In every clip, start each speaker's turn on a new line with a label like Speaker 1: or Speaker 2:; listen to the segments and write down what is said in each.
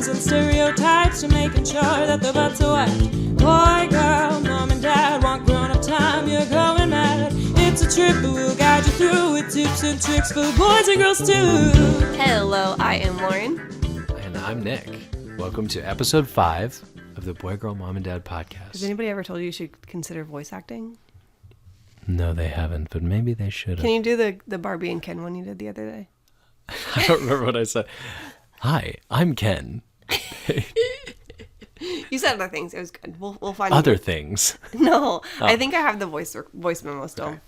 Speaker 1: norms and stereotypes to making sure that the butts are white. Boy, girl, mom and dad want grown-up time, you're going mad. It's a trip, but we'll guide you through with tips and tricks for boys and girls too.
Speaker 2: Hello, I am Lauren.
Speaker 3: And I'm Nick. Welcome to episode 5 of the Boy, Girl, Mom and Dad podcast.
Speaker 2: Has anybody ever told you should consider voice acting?
Speaker 3: No, they haven't, but maybe they should have.
Speaker 2: Can you do the Barbie and Ken one you did the other day?
Speaker 3: I don't remember what I said. Hi, I'm Ken.
Speaker 2: You said other things. It was good. We'll find
Speaker 3: Other things.
Speaker 2: No, I think I have the voice memo still. Okay.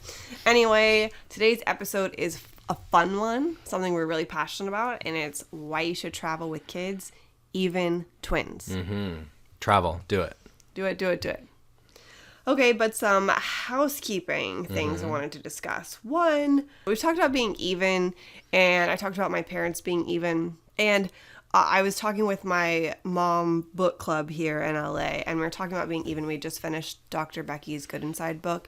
Speaker 2: Anyway, today's episode is a fun one, something we're really passionate about, and it's why you should travel with kids, even twins.
Speaker 3: Mm-hmm. Travel. Do it.
Speaker 2: Do it. Okay, but some housekeeping things I wanted to discuss. One, we've talked about being even, and I talked about my parents being even, and I was talking with my mom book club here in LA, and we were talking about being even. We just finished Dr. Becky's Good Inside book,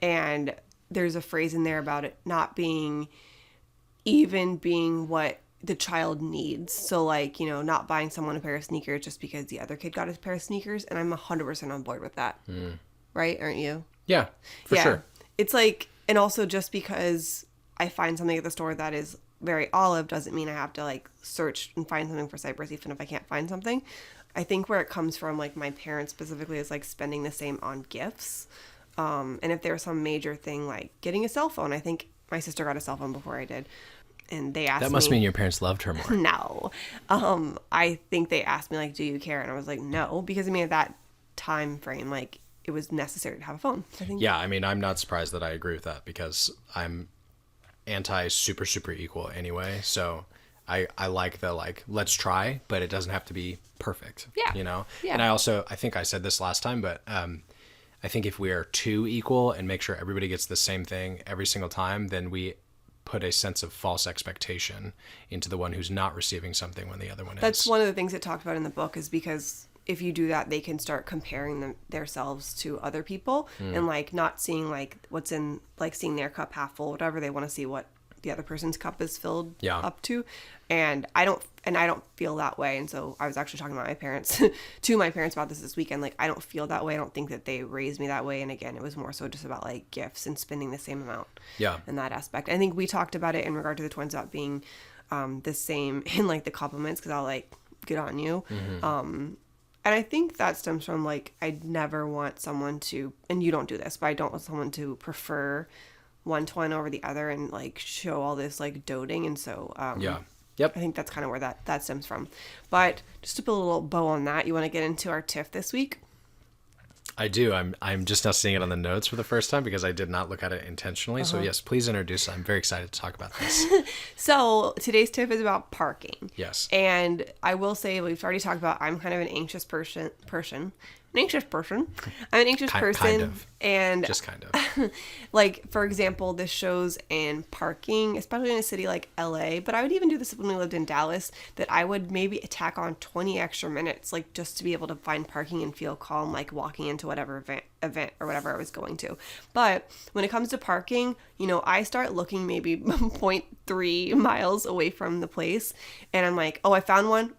Speaker 2: and there's a phrase in there about it not being even, being what the child needs. So, like, you know, not buying someone a pair of sneakers just because the other kid got a pair of sneakers, and I'm 100% on board with that. Right? Aren't you?
Speaker 3: Yeah, for sure.
Speaker 2: It's like, and also just because I find something at the store that is very olive doesn't mean I have to like search and find something for Cypress even if I can't find something. I think where it comes from, like my parents specifically, is like spending the same on gifts. And if there's some major thing like getting a cell phone, I think my sister got a cell phone before I did. And they asked me.
Speaker 3: That must mean your parents loved her more.
Speaker 2: No. I think they asked me like, do you care? And I was like, no, because I mean at that time frame, like it was necessary to have a phone. I think.
Speaker 3: Yeah, I mean, I'm not surprised that I agree with that because I'm anti super equal anyway. So I like the like, let's try, but it doesn't have to be perfect.
Speaker 2: Yeah.
Speaker 3: You know?
Speaker 2: Yeah.
Speaker 3: And I think I said this last time, but I think if we are too equal and make sure everybody gets the same thing every single time, then we put a sense of false expectation into the one who's not receiving something when the other one is.
Speaker 2: That's one of the things it talked about in the book, is because if you do that, they can start comparing themselves to other people and like not seeing like what's in, like seeing their cup half full, whatever. They want to see what the other person's cup is filled up to. And I don't feel that way. And so I was actually talking about my parents to my parents about this weekend. Like, I don't feel that way. I don't think that they raised me that way. And again, it was more so just about like gifts and spending the same amount.
Speaker 3: Yeah.
Speaker 2: In that aspect. I think we talked about it in regard to the twins about being the same in like the compliments, because I'll like get on you. And I think that stems from, like, I never want someone to, and you don't do this, but I don't want someone to prefer one twin over the other and, like, show all this, like, doting. And so, I think that's kind of where that stems from. But just to put a little bow on that, you want to get into our TIFF this week?
Speaker 3: I do. I'm just now seeing it on the notes for the first time because I did not look at it intentionally. So yes, please introduce it. I'm very excited to talk about this.
Speaker 2: So today's tip is about parking.
Speaker 3: Yes.
Speaker 2: And I will say, we've already talked about, I'm kind of an anxious person. I'm an anxious person.
Speaker 3: Kind of.
Speaker 2: And
Speaker 3: just kind of.
Speaker 2: like, for example, this shows in parking, especially in a city like LA, but I would even do this when we lived in Dallas, that I would maybe tack on 20 extra minutes, like just to be able to find parking and feel calm, like walking into whatever event or whatever I was going to. But when it comes to parking, you know, I start looking maybe 0.3 miles away from the place, and I'm like, oh, I found one,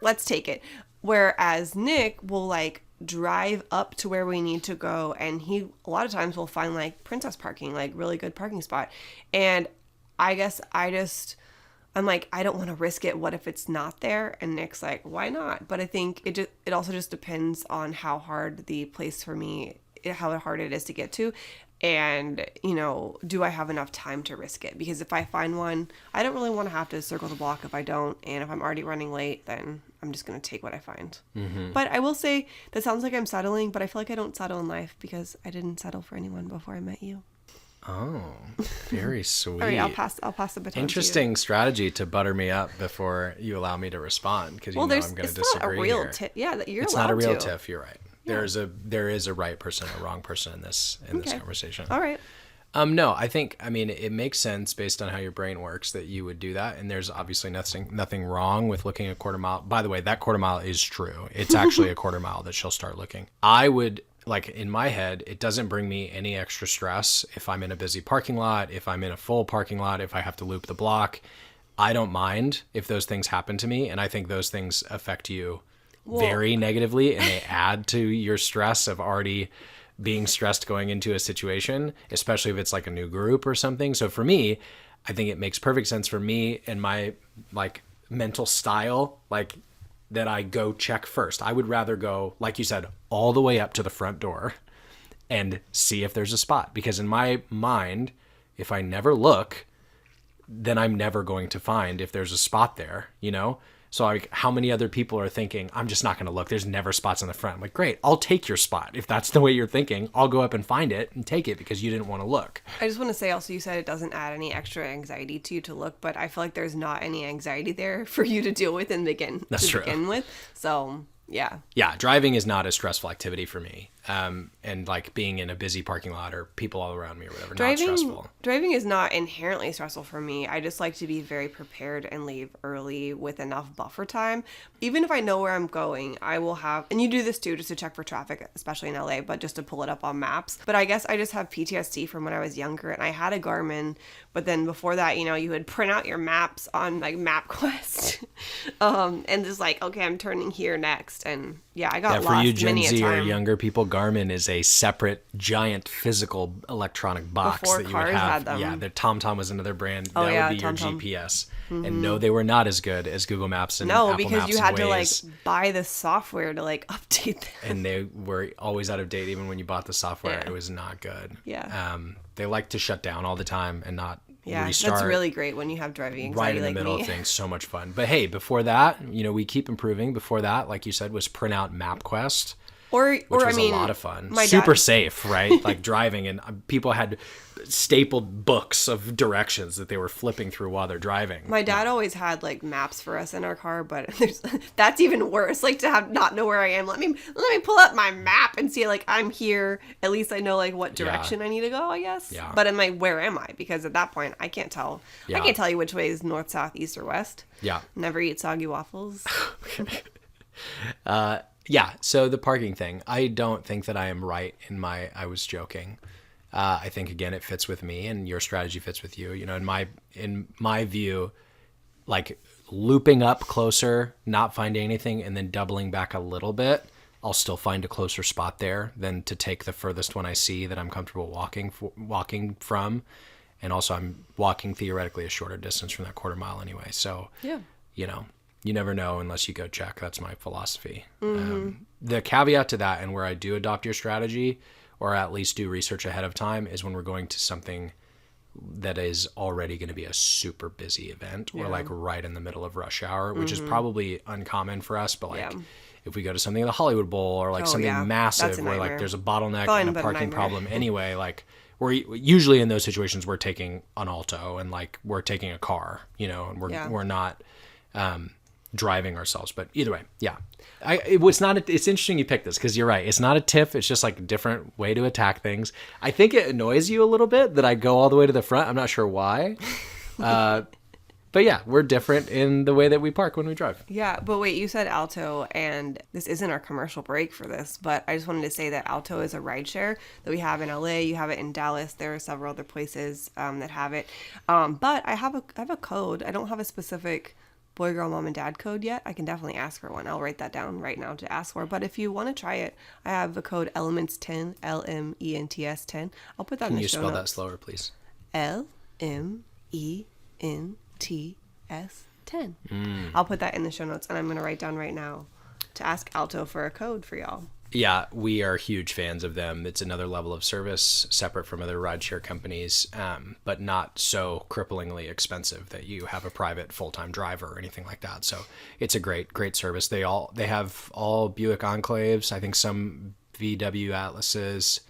Speaker 2: let's take it. Whereas Nick will like drive up to where we need to go, and he a lot of times will find like princess parking, like really good parking spot. And I guess I'm like, I don't want to risk it. What if it's not there? And Nick's like, why not? But I think it also just depends on how hard the place for me, how hard it is to get to. And, you know, do I have enough time to risk it? Because if I find one, I don't really want to have to circle the block if I don't. And if I'm already running late, then I'm just going to take what I find. But I will say, that sounds like I'm settling, but I feel like I don't settle in life because I didn't settle for anyone before I met you.
Speaker 3: Oh, very sweet.
Speaker 2: All right, I'll pass the baton.
Speaker 3: Interesting strategy to butter me up before you allow me to respond, because you know I'm going to disagree. It's not a real
Speaker 2: tip. Yeah, you're
Speaker 3: it's
Speaker 2: allowed to.
Speaker 3: It's not a real tiff. You're right. Yeah. There is a right person, a wrong person in this conversation.
Speaker 2: All right.
Speaker 3: No, I mean, it makes sense based on how your brain works that you would do that. And there's obviously nothing wrong with looking a quarter mile. By the way, that quarter mile is true. It's actually a quarter mile that she'll start looking. I would, like, in my head, it doesn't bring me any extra stress if I'm in a busy parking lot, if I'm in a full parking lot, if I have to loop the block. I don't mind if those things happen to me. And I think those things affect you very negatively, and they add to your stress of already being stressed going into a situation, especially if it's like a new group or something. So for me, I think it makes perfect sense for me and my like mental style, like that I go check first. I would rather go, like you said, all the way up to the front door and see if there's a spot. Because in my mind, if I never look, then I'm never going to find if there's a spot there, you know? So like, how many other people are thinking, I'm just not going to look. There's never spots in the front. I'm like, great, I'll take your spot. If that's the way you're thinking, I'll go up and find it and take it because you didn't want to look.
Speaker 2: I just want to say also, you said it doesn't add any extra anxiety to you to look, but I feel like there's not any anxiety there for you to deal with and begin with. So yeah.
Speaker 3: Yeah, driving is not a stressful activity for me. And like being in a busy parking lot or people all around me or whatever, not stressful.
Speaker 2: Driving is not inherently stressful for me. I just like to be very prepared and leave early with enough buffer time. Even if I know where I'm going, I will have, and you do this too, just to check for traffic, especially in LA, but just to pull it up on maps. But I guess I just have PTSD from when I was younger, and I had a Garmin, but then before that, you know, you would print out your maps on like MapQuest, and just like, okay, I'm turning here next. And yeah, I got lost
Speaker 3: for you Gen
Speaker 2: many a
Speaker 3: Z or
Speaker 2: time.
Speaker 3: younger people, Garmin is a separate, giant, physical electronic box
Speaker 2: Before
Speaker 3: that you would
Speaker 2: cars
Speaker 3: have.
Speaker 2: had them.
Speaker 3: Yeah, the TomTom was another brand.
Speaker 2: Oh,
Speaker 3: that
Speaker 2: yeah,
Speaker 3: would be your
Speaker 2: TomTom.
Speaker 3: GPS. And no, they were not as good as Google Maps and
Speaker 2: No,
Speaker 3: Apple
Speaker 2: because
Speaker 3: Maps
Speaker 2: you had
Speaker 3: and
Speaker 2: to like
Speaker 3: Waze.
Speaker 2: buy the software to like update them.
Speaker 3: And they were always out of date. Even when you bought the software,
Speaker 2: Yeah.
Speaker 3: it was not good.
Speaker 2: Yeah.
Speaker 3: They like to shut down all the time and not
Speaker 2: Yeah,
Speaker 3: restart.
Speaker 2: that's really great when you have driving anxiety
Speaker 3: Right in the
Speaker 2: like
Speaker 3: middle
Speaker 2: me.
Speaker 3: of things. So much fun. But hey, before that, you know, we keep improving. Before that, like you said, was print out MapQuest. Which was
Speaker 2: I mean,
Speaker 3: a lot of fun.
Speaker 2: my
Speaker 3: Super
Speaker 2: dad-
Speaker 3: safe, right? Like driving, and people had stapled books of directions that they were flipping through while they're driving.
Speaker 2: My dad always had like maps for us in our car, but that's even worse. Like to have not know where I am. Let me pull up my map and see like I'm here. At least I know like what direction I need to go, I guess.
Speaker 3: Yeah.
Speaker 2: But I'm like, where am I? Because at that point, I can't tell.
Speaker 3: Yeah.
Speaker 2: I can't tell you which way is north, south, east, or west.
Speaker 3: Yeah.
Speaker 2: Never eat soggy waffles.
Speaker 3: Yeah, so the parking thing. I don't think that I am right in my, I was joking. I think, again, it fits with me and your strategy fits with you. You know, in my view, like looping up closer, not finding anything, and then doubling back a little bit, I'll still find a closer spot there than to take the furthest one I see that I'm comfortable walking from. And also I'm walking theoretically a shorter distance from that quarter mile anyway. So,
Speaker 2: Yeah.
Speaker 3: you know, you never know unless you go check. That's my philosophy. The caveat to that, and where I do adopt your strategy, or at least do research ahead of time, is when we're going to something that is already going to be a super busy event, or like right in the middle of rush hour, which is probably uncommon for us. But like if we go to something like the Hollywood Bowl or like something
Speaker 2: That's
Speaker 3: massive
Speaker 2: a
Speaker 3: where like
Speaker 2: nightmare.
Speaker 3: there's a bottleneck
Speaker 2: Probably
Speaker 3: and a
Speaker 2: been a
Speaker 3: parking
Speaker 2: nightmare.
Speaker 3: problem anyway, like we're usually in those situations we're taking an Alto and like we're taking a car, you know, and we're not driving ourselves. But either way, yeah, it's interesting you picked this because you're right. It's not a tip. It's just like a different way to attack things. I think it annoys you a little bit that I go all the way to the front. I'm not sure why. But yeah, we're different in the way that we park when we drive.
Speaker 2: Yeah, but wait, you said Alto, and this isn't our commercial break for this, but I just wanted to say that Alto is a rideshare that we have in LA. You have it in Dallas. There are several other places that have it. But I have a code. I don't have a specific boy, girl, mom, and dad code yet. I can definitely ask for one. I'll write that down right now to ask for. But if you want to try it, I have the code Elements10, LMENTS 10. I'll put that in
Speaker 3: Can
Speaker 2: the
Speaker 3: you
Speaker 2: show
Speaker 3: spell
Speaker 2: notes.
Speaker 3: that slower, please?
Speaker 2: LMENTS 10. I'll put that in the show notes, and I'm going to write down right now to ask Alto for a code for y'all.
Speaker 3: Yeah, we are huge fans of them. It's another level of service separate from other rideshare companies, but not so cripplingly expensive that you have a private full-time driver or anything like that. So it's a great service. They have all Buick Enclaves, I think some VW Atlases,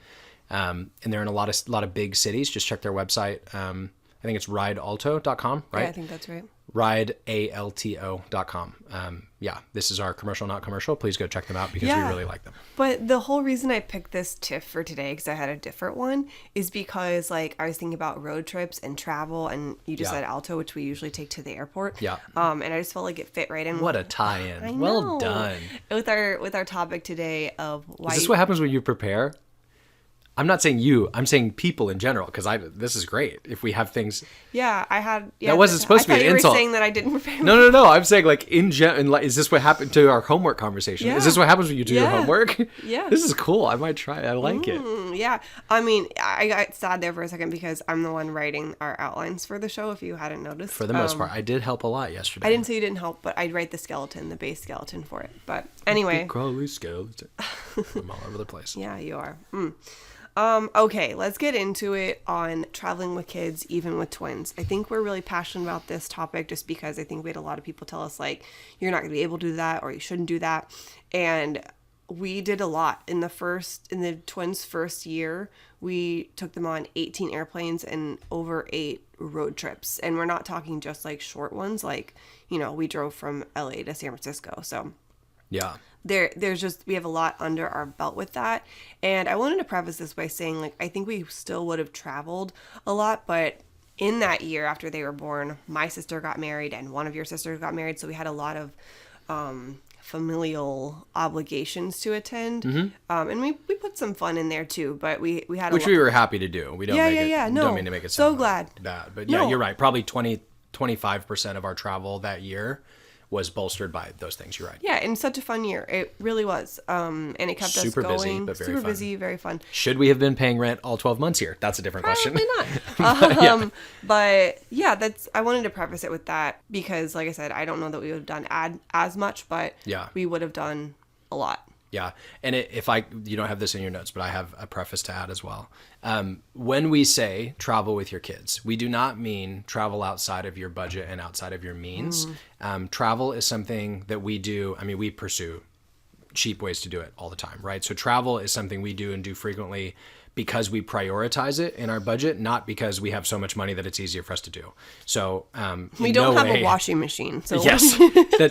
Speaker 3: and they're in a lot of big cities. Just check their website. I think it's ridealto.com, right?
Speaker 2: Yeah, I think that's right.
Speaker 3: ridealto.com. Yeah, this is our commercial, not commercial. Please go check them out because we really like them.
Speaker 2: But the whole reason I picked this tip for today, because I had a different one, is because like I was thinking about road trips and travel, and you just said Alto, which we usually take to the airport.
Speaker 3: Yeah.
Speaker 2: And I just felt like it fit right in.
Speaker 3: What a tie-in.
Speaker 2: I
Speaker 3: Well
Speaker 2: know.
Speaker 3: done.
Speaker 2: With our topic today of why.
Speaker 3: Is this what happens when you prepare? I'm not saying you. I'm saying people in general, because this is great. If we have things.
Speaker 2: Yeah, I had. Yeah,
Speaker 3: that wasn't supposed to be an insult.
Speaker 2: You were saying that I didn't prepare.
Speaker 3: No. I'm saying like in general. Like, is this what happened to our homework conversation?
Speaker 2: Yeah.
Speaker 3: Is this what happens when you do your homework?
Speaker 2: Yeah.
Speaker 3: This is cool. I might try it. I like it.
Speaker 2: Yeah. I mean, I got sad there for a second because I'm the one writing our outlines for the show. If you hadn't noticed,
Speaker 3: For the most part, I did help a lot yesterday.
Speaker 2: I didn't say you didn't help, but I'd write the skeleton, the base skeleton for it. But anyway,
Speaker 3: Crawly skeleton. I'm all over the place.
Speaker 2: Yeah, you are. Okay, let's get into it on traveling with kids, even with twins. I think we're really passionate about this topic just because I think we had a lot of people tell us, like, you're not going to be able to do that or you shouldn't do that. And we did a lot. In the twins' first year, we took them on 18 airplanes and over 8 road trips. And we're not talking just like short ones, like, we drove from LA to San Francisco. So
Speaker 3: yeah.
Speaker 2: We have a lot under our belt with that. And I wanted to preface this by saying, like, I think we still would have traveled a lot, but in that year after they were born, my sister got married and one of your sisters got married. So we had a lot of familial obligations to attend. And we put some fun in there too, but we had
Speaker 3: Which we were happy to do. We don't don't mean to make it sound
Speaker 2: glad.
Speaker 3: bad. But yeah, you're right. Probably 25% of our travel that year was bolstered by those things. You're right.
Speaker 2: Yeah, and such a fun year. It really was. And it kept us going.
Speaker 3: Busy, but very
Speaker 2: super
Speaker 3: fun.
Speaker 2: busy, very fun.
Speaker 3: Should we have been paying rent all 12 months here? That's a different question.
Speaker 2: Probably not. But yeah, I wanted to preface it with that because, like I said, I don't know that we would have done as much, but we would have done a lot.
Speaker 3: Yeah. And you don't have this in your notes, but I have a preface to add as well. When we say travel with your kids, we do not mean travel outside of your budget and outside of your means. Travel is something that we do. I mean, we pursue cheap ways to do it all the time, right? So travel is something we do and do frequently because we prioritize it in our budget, not because we have so much money that it's easier for us to do. So
Speaker 2: we don't have a washing machine. So
Speaker 3: yes,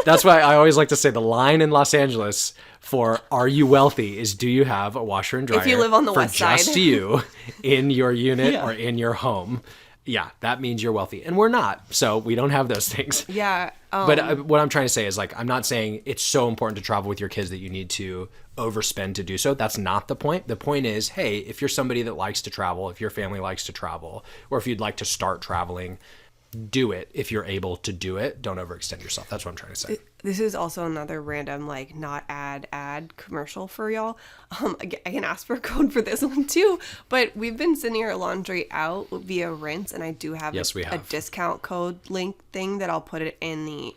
Speaker 3: that's why I always like to say the line in Los Angeles for "Are you wealthy?" is "Do you have a washer and dryer?"
Speaker 2: If you live on the west side,
Speaker 3: just you in your unit or in your home. Yeah, that means you're wealthy, and we're not. So we don't have those things.
Speaker 2: Yeah.
Speaker 3: But what I'm trying to say is, like, I'm not saying it's so important to travel with your kids that you need to overspend to do so. That's not the point. The point is, hey, if you're somebody that likes to travel, if your family likes to travel, or if you'd like to start traveling, do it. If you're able to do it, don't overextend yourself. That's what I'm trying to say.
Speaker 2: This is also another random, like, not ad commercial for y'all. I can ask for a code for this one too, but we've been sending our laundry out via Rinse, and I do have a discount code link thing that I'll put it in the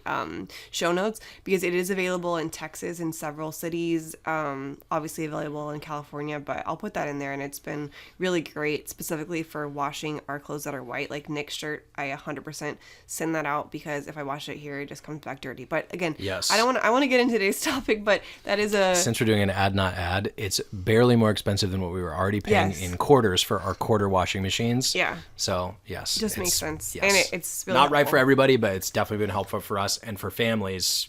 Speaker 2: show notes because it is available in Texas in several cities, obviously available in California, but I'll put that in there, and it's been really great, specifically for washing our clothes that are white, like Nick's shirt. I 100% send that out because if I wash it here, it just comes back dirty. But again,
Speaker 3: yes,
Speaker 2: I want to get into today's topic, but that is
Speaker 3: since we're doing an ad not ad, it's barely more expensive than what we were already paying in quarters for our quarter washing machines.
Speaker 2: Yeah.
Speaker 3: So yes,
Speaker 2: just makes sense.
Speaker 3: Yes.
Speaker 2: And it's really
Speaker 3: not right for everybody, but it's definitely been helpful for us and for families.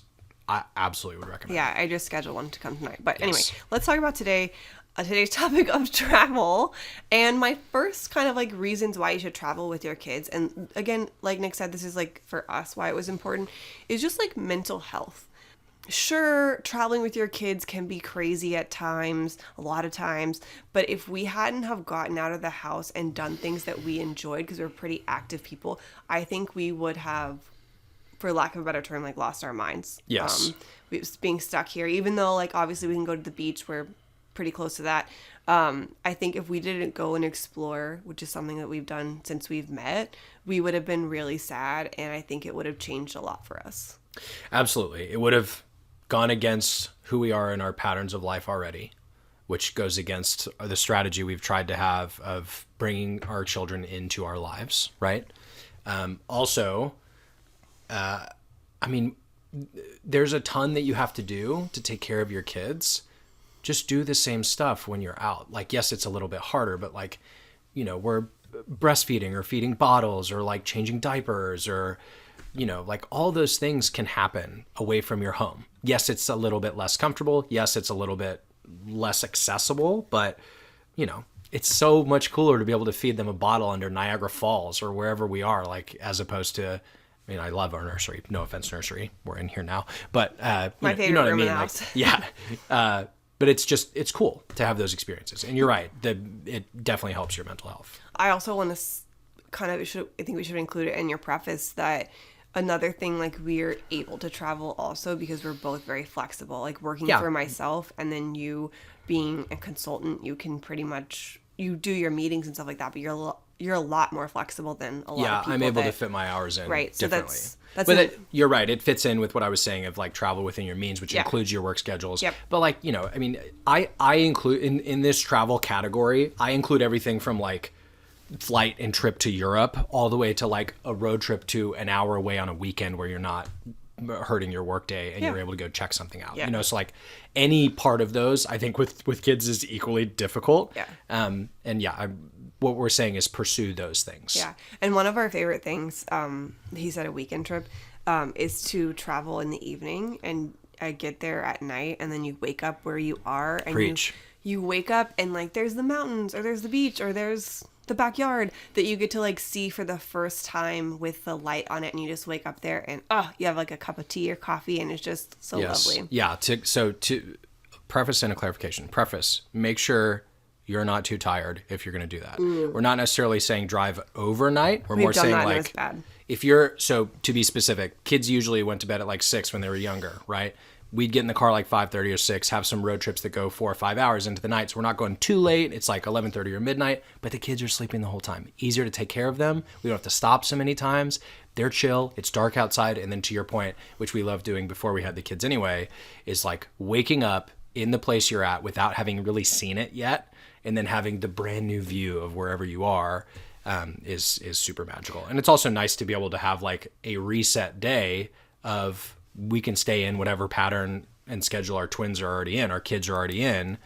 Speaker 3: I absolutely would recommend.
Speaker 2: Yeah, I just scheduled one to come tonight. But anyway, let's talk about today's topic of travel and my first kind of like reasons why you should travel with your kids. And again, like Nick said, this is like for us why it was important is just like mental health. Sure, traveling with your kids can be crazy at times, a lot of times, but if we hadn't have gotten out of the house and done things that we enjoyed because we're pretty active people, I think we would have, for lack of a better term, like lost our minds.
Speaker 3: Yes.
Speaker 2: Being stuck here, even though like obviously we can go to the beach, we're pretty close to that. I think if we didn't go and explore, which is something that we've done since we've met, we would have been really sad, and I think it would have changed a lot for us.
Speaker 3: Absolutely. It would have gone against who we are in our patterns of life already, which goes against the strategy we've tried to have of bringing our children into our lives, right? Also, I mean, there's a ton that you have to do to take care of your kids. Just do the same stuff when you're out. Like, yes, it's a little bit harder, but like, we're breastfeeding or feeding bottles or like changing diapers or, like all those things can happen away from your home. Yes, it's a little bit less comfortable. Yes, it's a little bit less accessible, but it's so much cooler to be able to feed them a bottle under Niagara Falls or wherever we are, like, as opposed to, I mean, I love our nursery. No offense, nursery. We're in here now, but
Speaker 2: my favorite room in the house.
Speaker 3: Like, yeah. but it's cool to have those experiences. And you're right, it definitely helps your mental health.
Speaker 2: I also want to I think we should include it in your preface that another thing, like, we're able to travel also because we're both very flexible. Like, working for myself and then you being a consultant, you can pretty much, you do your meetings and stuff like that, but you're a lot more flexible than a lot of people.
Speaker 3: I'm able to fit my hours in differently.
Speaker 2: So
Speaker 3: but you're right. It fits in with what I was saying of like travel within your means, which includes your work schedules.
Speaker 2: Yep.
Speaker 3: But like, you know, I mean, I include in this travel category, I include everything from like flight and trip to Europe all the way to like a road trip to an hour away on a weekend where you're not hurting your work day and you're able to go check something out. You know, so like any part of those, I think with kids is equally difficult. What we're saying is pursue those things.
Speaker 2: Yeah. And one of our favorite things, he said a weekend trip, is to travel in the evening and get there at night, and then you wake up where you are. And
Speaker 3: Preach.
Speaker 2: You wake up and like there's the mountains or there's the beach or there's the backyard that you get to like see for the first time with the light on it, and you just wake up there and you have like a cup of tea or coffee and it's just so lovely.
Speaker 3: Yeah. To preface and a clarification. Make sure you're not too tired if you're going to do that. We're not necessarily saying drive overnight. We've more saying like, if you're, so to be specific, kids usually went to bed at like 6 when they were younger, right? We'd get in the car like 5:30 or 6, have some road trips that go 4 or 5 hours into the night. So we're not going too late. It's like 11:30 or midnight, but the kids are sleeping the whole time. Easier to take care of them. We don't have to stop so many times. They're chill. It's dark outside. And then to your point, which we love doing before we had the kids anyway, is like waking up in the place you're at without having really seen it yet, and then having the brand new view of wherever you are is super magical. And it's also nice to be able to have like a reset day of we can stay in whatever pattern and schedule our twins are already in, our kids are already in,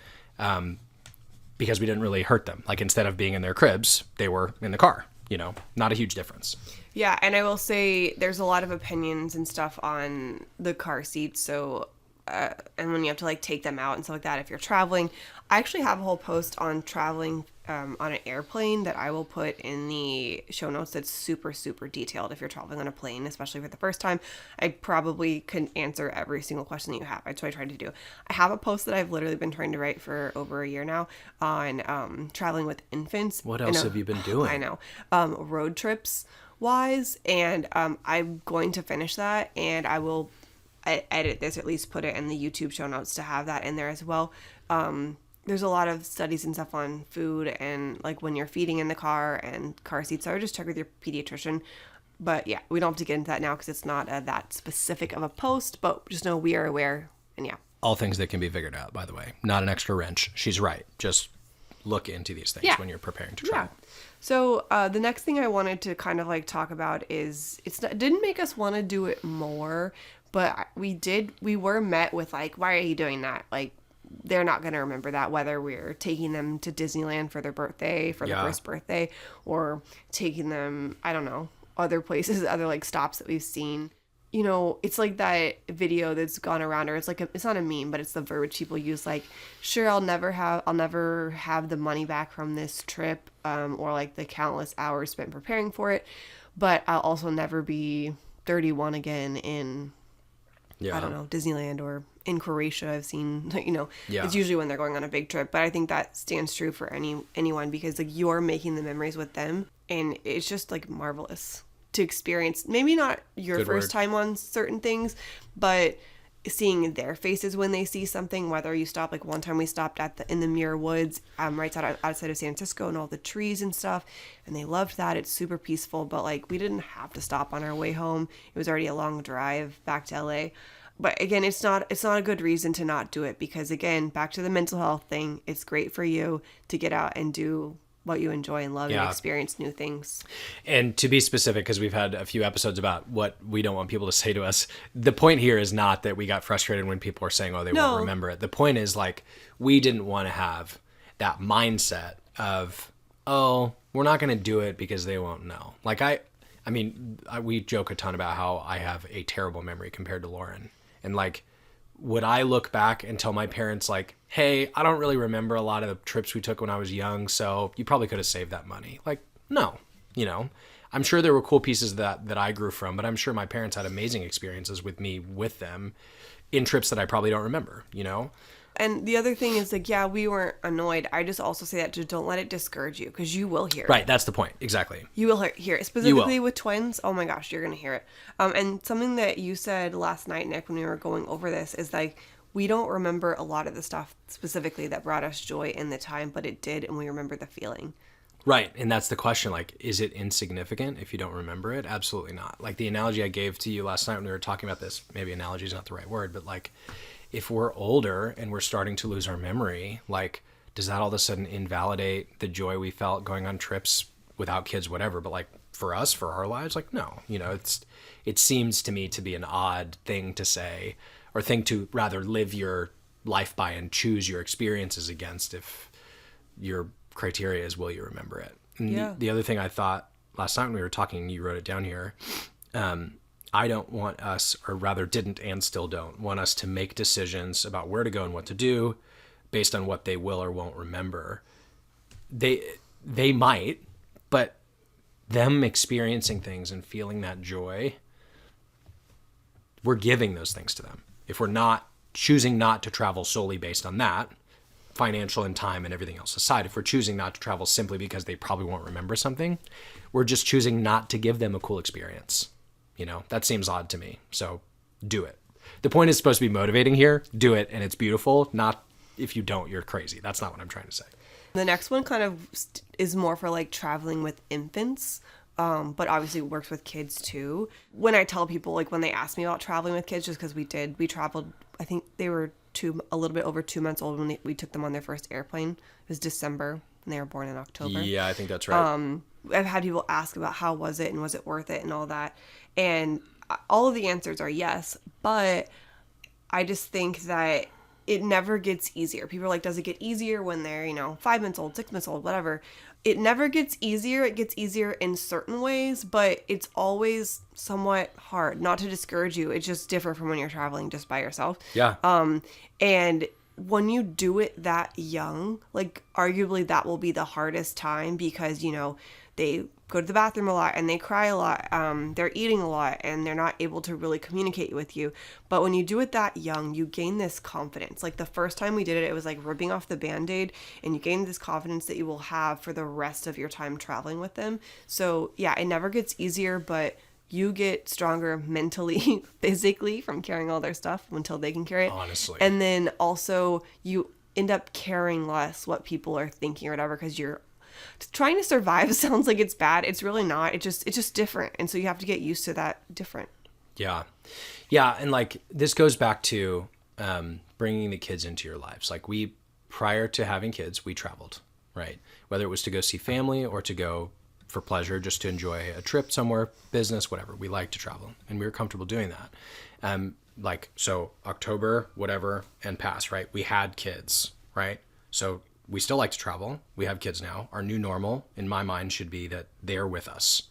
Speaker 3: because we didn't really hurt them. Like instead of being in their cribs, they were in the car, you know, not a huge difference.
Speaker 2: Yeah. And I will say there's a lot of opinions and stuff on the car seats. So and when you have to like take them out and stuff like that, if you're traveling, I actually have a whole post on traveling on an airplane that I will put in the show notes. That's super, super detailed if you're traveling on a plane, especially for the first time. I probably couldn't answer every single question that you have. That's what I tried to do. I have a post that I've literally been trying to write for over a year now on traveling with infants.
Speaker 3: What else have you been doing?
Speaker 2: I know. Road trips wise. And I'm going to finish that, and I will edit this, or at least put it in the YouTube show notes to have that in there as well. There's a lot of studies and stuff on food and like when you're feeding in the car and car seats. So I would just check with your pediatrician. But yeah, we don't have to get into that now because it's not that specific of a post, but just know we are aware. And yeah.
Speaker 3: All things that can be figured out, by the way. Not an extra wrench. She's right. Just look into these things when you're preparing to travel.
Speaker 2: Yeah. So the next thing I wanted to kind of like talk about is it didn't make us want to do it more, but we were met with like, why are you doing that? Like, they're not going to remember that, whether we're taking them to Disneyland for their birthday, for their first birthday, or taking them, I don't know, other places, other like stops that we've seen. You know, it's like that video that's gone around, or it's like it's not a meme, but it's the verbiage people use, like, sure, I'll never have the money back from this trip, or like the countless hours spent preparing for it, but I'll also never be 31 again in, I don't know, Disneyland or in Croatia. I've seen, you know, it's usually when they're going on a big trip, but I think that stands true for anyone because like you're making the memories with them, and it's just like marvelous to experience. Maybe not your first time on certain things, but seeing their faces when they see something, whether you stop, like one time we stopped in the Muir Woods, right outside of San Francisco, and all the trees and stuff, and they loved that. It's super peaceful, but like we didn't have to stop on our way home. It was already a long drive back to LA. But again, it's not a good reason to not do it, because again, back to the mental health thing, it's great for you to get out and do what you enjoy and love and experience new things. And
Speaker 3: to be specific, because we've had a few episodes about what we don't want people to say to us, the point here is not that we got frustrated when people are saying, oh, they won't remember it. The point is like, we didn't want to have that mindset of, oh, we're not going to do it because they won't know. Like we joke a ton about how I have a terrible memory compared to Lauren. And like, would I look back and tell my parents like, hey, I don't really remember a lot of the trips we took when I was young, so you probably could have saved that money? Like, no, you know, I'm sure there were cool pieces that I grew from, but I'm sure my parents had amazing experiences with me with them in trips that I probably don't remember, you know?
Speaker 2: And the other thing is, like, yeah, we weren't annoyed. I just also say that to don't let it discourage you, because you will hear it.
Speaker 3: Right, that's the point. Exactly.
Speaker 2: You will hear it. Specifically with twins, oh my gosh, you're going to hear it. And something that you said last night, Nick, when we were going over this is, like, we don't remember a lot of the stuff specifically that brought us joy in the time, but it did, and we remember the feeling.
Speaker 3: Right, and that's the question, like, is it insignificant if you don't remember it? Absolutely not. Like, the analogy I gave to you last night when we were talking about this, maybe analogy is not the right word, but, like, if we're older and we're starting to lose our memory, like, does that all of a sudden invalidate the joy we felt going on trips without kids, whatever? But, like, for us, for our lives, like, no. You know, it seems to me to be an odd thing to say, or thing to rather live your life by and choose your experiences against if your criteria is, will you remember it? And
Speaker 2: Yeah.
Speaker 3: the other thing I thought last night when we were talking, you wrote it down here, I don't want us, or rather didn't and still don't want us to make decisions about where to go and what to do based on what they will or won't remember. They might, but them experiencing things and feeling that joy, we're giving those things to them. If we're not choosing not to travel solely based on that, financial and time and everything else aside, if we're choosing not to travel simply because they probably won't remember something, we're just choosing not to give them a cool experience. You know, that seems odd to me. So do it. The point is supposed to be motivating here. Do it, and it's beautiful. Not if you don't, you're crazy. That's not what I'm trying to say.
Speaker 2: The next one kind of is more for, like, traveling with infants, but obviously works with kids too. When I tell people, like, when they ask me about traveling with kids, just because we traveled, I think they were a little bit over 2 months old when we took them on their first airplane. It was December, and they were born in October.
Speaker 3: Yeah, I think that's right.
Speaker 2: I've had people ask about how was it and was it worth it and all that. And all of the answers are yes, but I just think that it never gets easier. People are like, does it get easier when they're, 5 months old, 6 months old, whatever? It never gets easier. It gets easier in certain ways, but it's always somewhat hard. Not to discourage you. It's just different from when you're traveling just by yourself.
Speaker 3: Yeah.
Speaker 2: And when you do it that young, like, arguably that will be the hardest time because, they go to the bathroom a lot and they cry a lot. They're eating a lot and they're not able to really communicate with you. But when you do it that young, you gain this confidence. Like, the first time we did it, it was like ripping off the Band-Aid, and you gain this confidence that you will have for the rest of your time traveling with them. So yeah, it never gets easier, but you get stronger mentally, physically from carrying all their stuff until they can carry it.
Speaker 3: Honestly.
Speaker 2: And then also you end up caring less what people are thinking or whatever, because you're trying to survive. Sounds like it's bad. It's really not. It's just different. And so you have to get used to that different.
Speaker 3: Yeah. Yeah. And, like, this goes back to bringing the kids into your lives. Like, prior to having kids, we traveled, right? Whether it was to go see family or to go for pleasure, just to enjoy a trip somewhere, business, whatever. We like to travel, and we were comfortable doing that. So October, whatever, and past, right? We had kids, right? So we still like to travel. We have kids now. Our new normal, in my mind, should be that they're with us.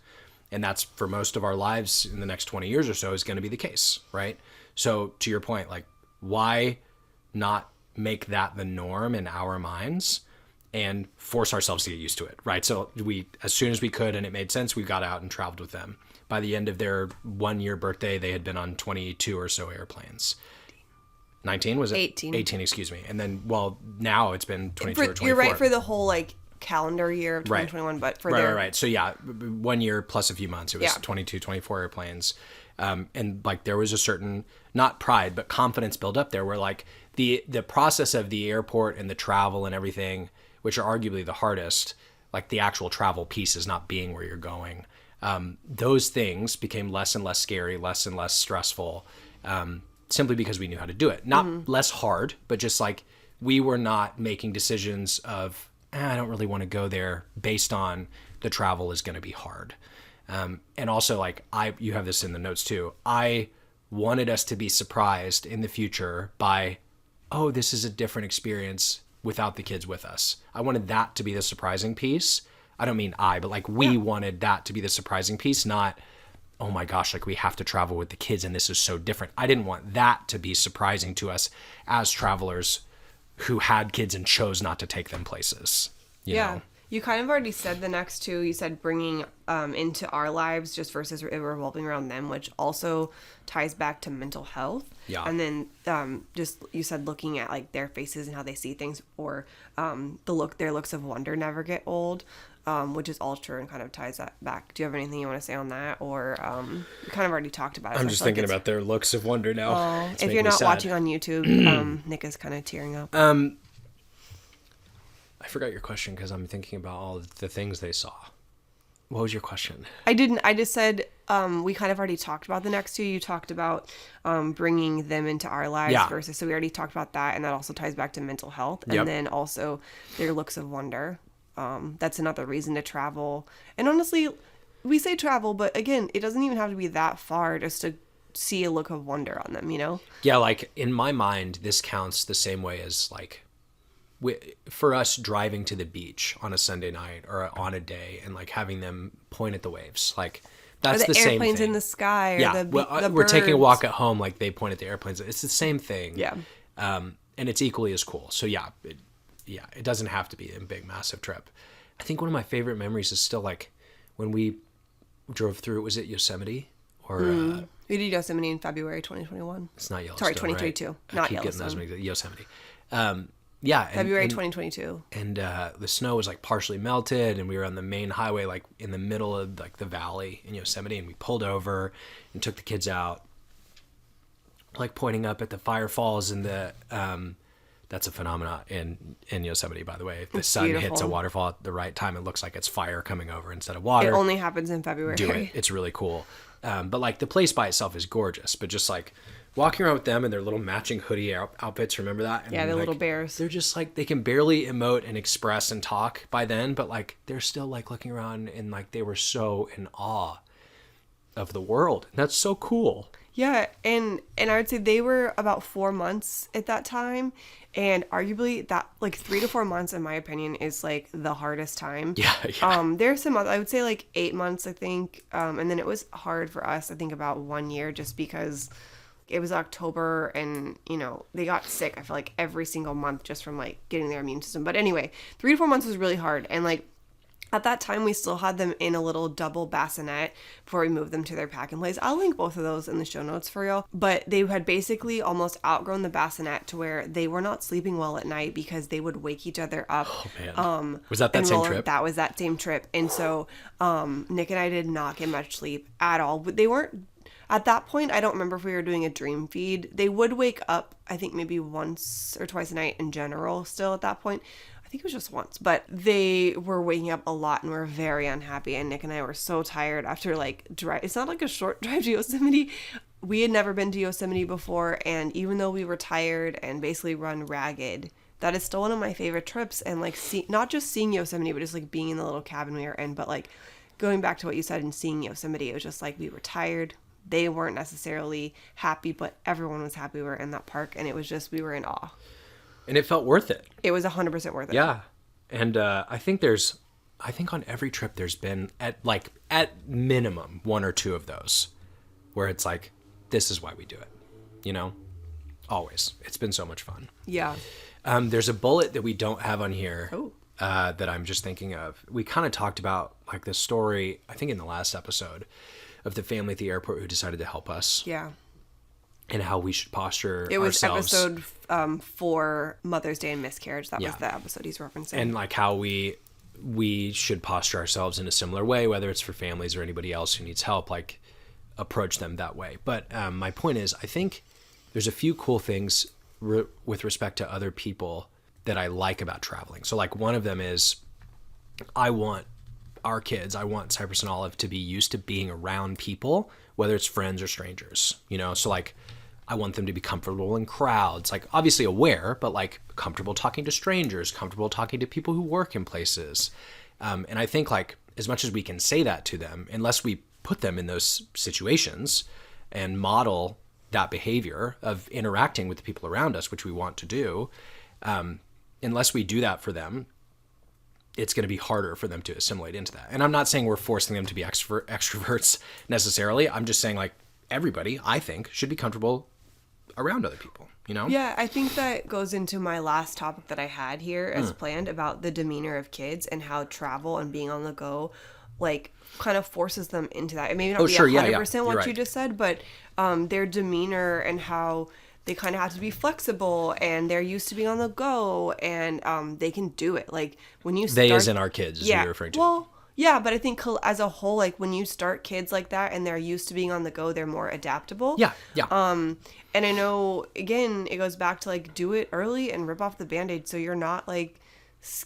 Speaker 3: And that's, for most of our lives in the next 20 years or so, is going to be the case, right? So to your point, like, why not make that the norm in our minds and force ourselves to get used to it, right? So we, as soon as we could and it made sense, we got out and traveled with them. By the end of their 1-year birthday, they had been on 22 or so airplanes. 19, was it?
Speaker 2: 18.
Speaker 3: 18, excuse me. And then, well, now it's been 22 or 24.
Speaker 2: You're right, for the whole, like, calendar year of 2021, right. But for
Speaker 3: Right. So yeah, 1 year plus a few months, it was 22, 24 airplanes. And, like, there was a certain, not pride, but confidence build up there where, like, the process of the airport and the travel and everything, which are arguably the hardest, like the actual travel piece is not being where you're going. Those things became less and less scary, less and less stressful, simply because we knew how to do it. Not less hard, but just, like, we were not making decisions of, I don't really want to go there based on the travel is going to be hard. And also, like, you have this in the notes too. I wanted us to be surprised in the future by, oh, this is a different experience without the kids with us. I wanted that to be the surprising piece. I don't mean but, like, we wanted that to be the surprising piece, not, oh my gosh, like, we have to travel with the kids and this is so different. I didn't want that to be surprising to us as travelers who had kids and chose not to take them places. You know?
Speaker 2: You kind of already said the next two. You said bringing into our lives just versus revolving around them, which also ties back to mental health.
Speaker 3: Yeah.
Speaker 2: And then just you said looking at like their faces and how they see things, or their looks of wonder never get old, which is all true and kind of ties that back. Do you have anything you want to say on that, or you kind of already talked about it?
Speaker 3: I'm just thinking about their looks of wonder now.
Speaker 2: If you're not watching on YouTube, Nick is kind of tearing up.
Speaker 3: I forgot your question because I'm thinking about all the things they saw. What was your question?
Speaker 2: I didn't. I just said we kind of already talked about the next two. You talked about bringing them into our lives versus. So we already talked about that, and that also ties back to mental health. And then also their looks of wonder. That's another reason to travel. And honestly, we say travel, but again, it doesn't even have to be that far just to see a look of wonder on them, you know?
Speaker 3: Yeah, like in my mind, this counts the same way as like for us driving to the beach on a Sunday night or on a day and like having them point at the waves. Like that's the same thing.
Speaker 2: Airplanes in the sky. Or the
Speaker 3: we're taking a
Speaker 2: birds.
Speaker 3: walk at home. Like they point at the airplanes. It's the same thing.
Speaker 2: Yeah.
Speaker 3: And it's equally as cool. So yeah, it doesn't have to be a big, massive trip. I think one of my favorite memories is still like when we drove through, was it Yosemite? Or
Speaker 2: we did Yosemite in February 2021.
Speaker 3: It's not Yellowstone.
Speaker 2: Sorry, 2022.
Speaker 3: Right?
Speaker 2: Not
Speaker 3: I keep
Speaker 2: Yellowstone.
Speaker 3: getting those mixed up. Yosemite. Yeah.
Speaker 2: February 2022.
Speaker 3: And the snow was like partially melted, and we were on the main highway, like in the middle of like the valley in Yosemite, and we pulled over and took the kids out, like pointing up at the fire falls and the that's a phenomena in Yosemite, by the way. If the sun
Speaker 2: beautiful.
Speaker 3: hits a waterfall at the right time, it looks like it's fire coming over instead of water.
Speaker 2: It only happens in February.
Speaker 3: Do it. It's really cool. But like the place by itself is gorgeous, but just like walking around with them and their little matching hoodie outfits, remember that? And
Speaker 2: Yeah, the
Speaker 3: like,
Speaker 2: little bears.
Speaker 3: They're just like, they can barely emote and express and talk by then, but like they're still like looking around and like they were so in awe of the world. And that's so cool.
Speaker 2: Yeah, and I would say they were about 4 months at that time, and arguably that like 3 to 4 months, in my opinion, is like the hardest time.
Speaker 3: Yeah.
Speaker 2: There's some I would say like 8 months, I think, and then it was hard for us, I think, about 1 year, just because it was October and, you know, they got sick, I feel like, every single month just from like getting their immune system. But anyway, 3 to 4 months was really hard, and like at that time, we still had them in a little double bassinet before we moved them to their pack and plays. I'll link both of those in the show notes for y'all. But they had basically almost outgrown the bassinet to where they were not sleeping well at night because they would wake each other up.
Speaker 3: Oh, man. Was that same trip?
Speaker 2: That was that same trip. And so Nick and I did not get much sleep at all. They weren't... At that point, I don't remember if we were doing a dream feed. They would wake up, I think, maybe once or twice a night in general still at that point. I think it was just once, but they were waking up a lot and were very unhappy. And Nick and I were so tired after like drive. It's not like a short drive to Yosemite. We had never been to Yosemite before. And even though we were tired and basically run ragged, that is still one of my favorite trips. And like, not just seeing Yosemite, but just like being in the little cabin we were in. But like going back to what you said and seeing Yosemite, it was just like we were tired. They weren't necessarily happy, but everyone was happy we were in that park. And it was just, we were in awe.
Speaker 3: And it felt worth it.
Speaker 2: It was 100% worth it.
Speaker 3: Yeah. And I think on every trip there's been at minimum 1 or 2 of those where it's like, this is why we do it. You know? Always. It's been so much fun.
Speaker 2: Yeah.
Speaker 3: There's a bullet that we don't have on here that I'm just thinking of. We kind of talked about like the story, I think in the last episode, of the family at the airport who decided to help us.
Speaker 2: Yeah.
Speaker 3: And how we should posture
Speaker 2: ourselves. It was
Speaker 3: ourselves.
Speaker 2: episode for Mother's Day and Miscarriage. That was the episode he's referencing.
Speaker 3: And like how we should posture ourselves in a similar way, whether it's for families or anybody else who needs help, like approach them that way. But my point is, I think there's a few cool things with respect to other people that I like about traveling. So like one of them is I want Cypress and Olive to be used to being around people, whether it's friends or strangers, you know? So like, I want them to be comfortable in crowds, like obviously aware, but like comfortable talking to strangers, comfortable talking to people who work in places. And I think like, as much as we can say that to them, unless we put them in those situations and model that behavior of interacting with the people around us, which we want to do, unless we do that for them, it's going to be harder for them to assimilate into that. And I'm not saying we're forcing them to be extroverts necessarily. I'm just saying like everybody, I think, should be comfortable around other people, you know?
Speaker 2: Yeah, I think that goes into my last topic that I had here as planned about the demeanor of kids and how travel and being on the go, like, kind of forces them into that. It may not be 100% what you just said, but their demeanor and how they kind of have to be flexible and they're used to being on the go and they can do it. Like, when you start...
Speaker 3: They as in our kids is what you're referring to.
Speaker 2: Well, yeah, but I think as a whole, like, when you start kids like that and they're used to being on the go, they're more adaptable.
Speaker 3: Yeah.
Speaker 2: And I know, again, it goes back to, like, do it early and rip off the Band-Aid so you're not, like,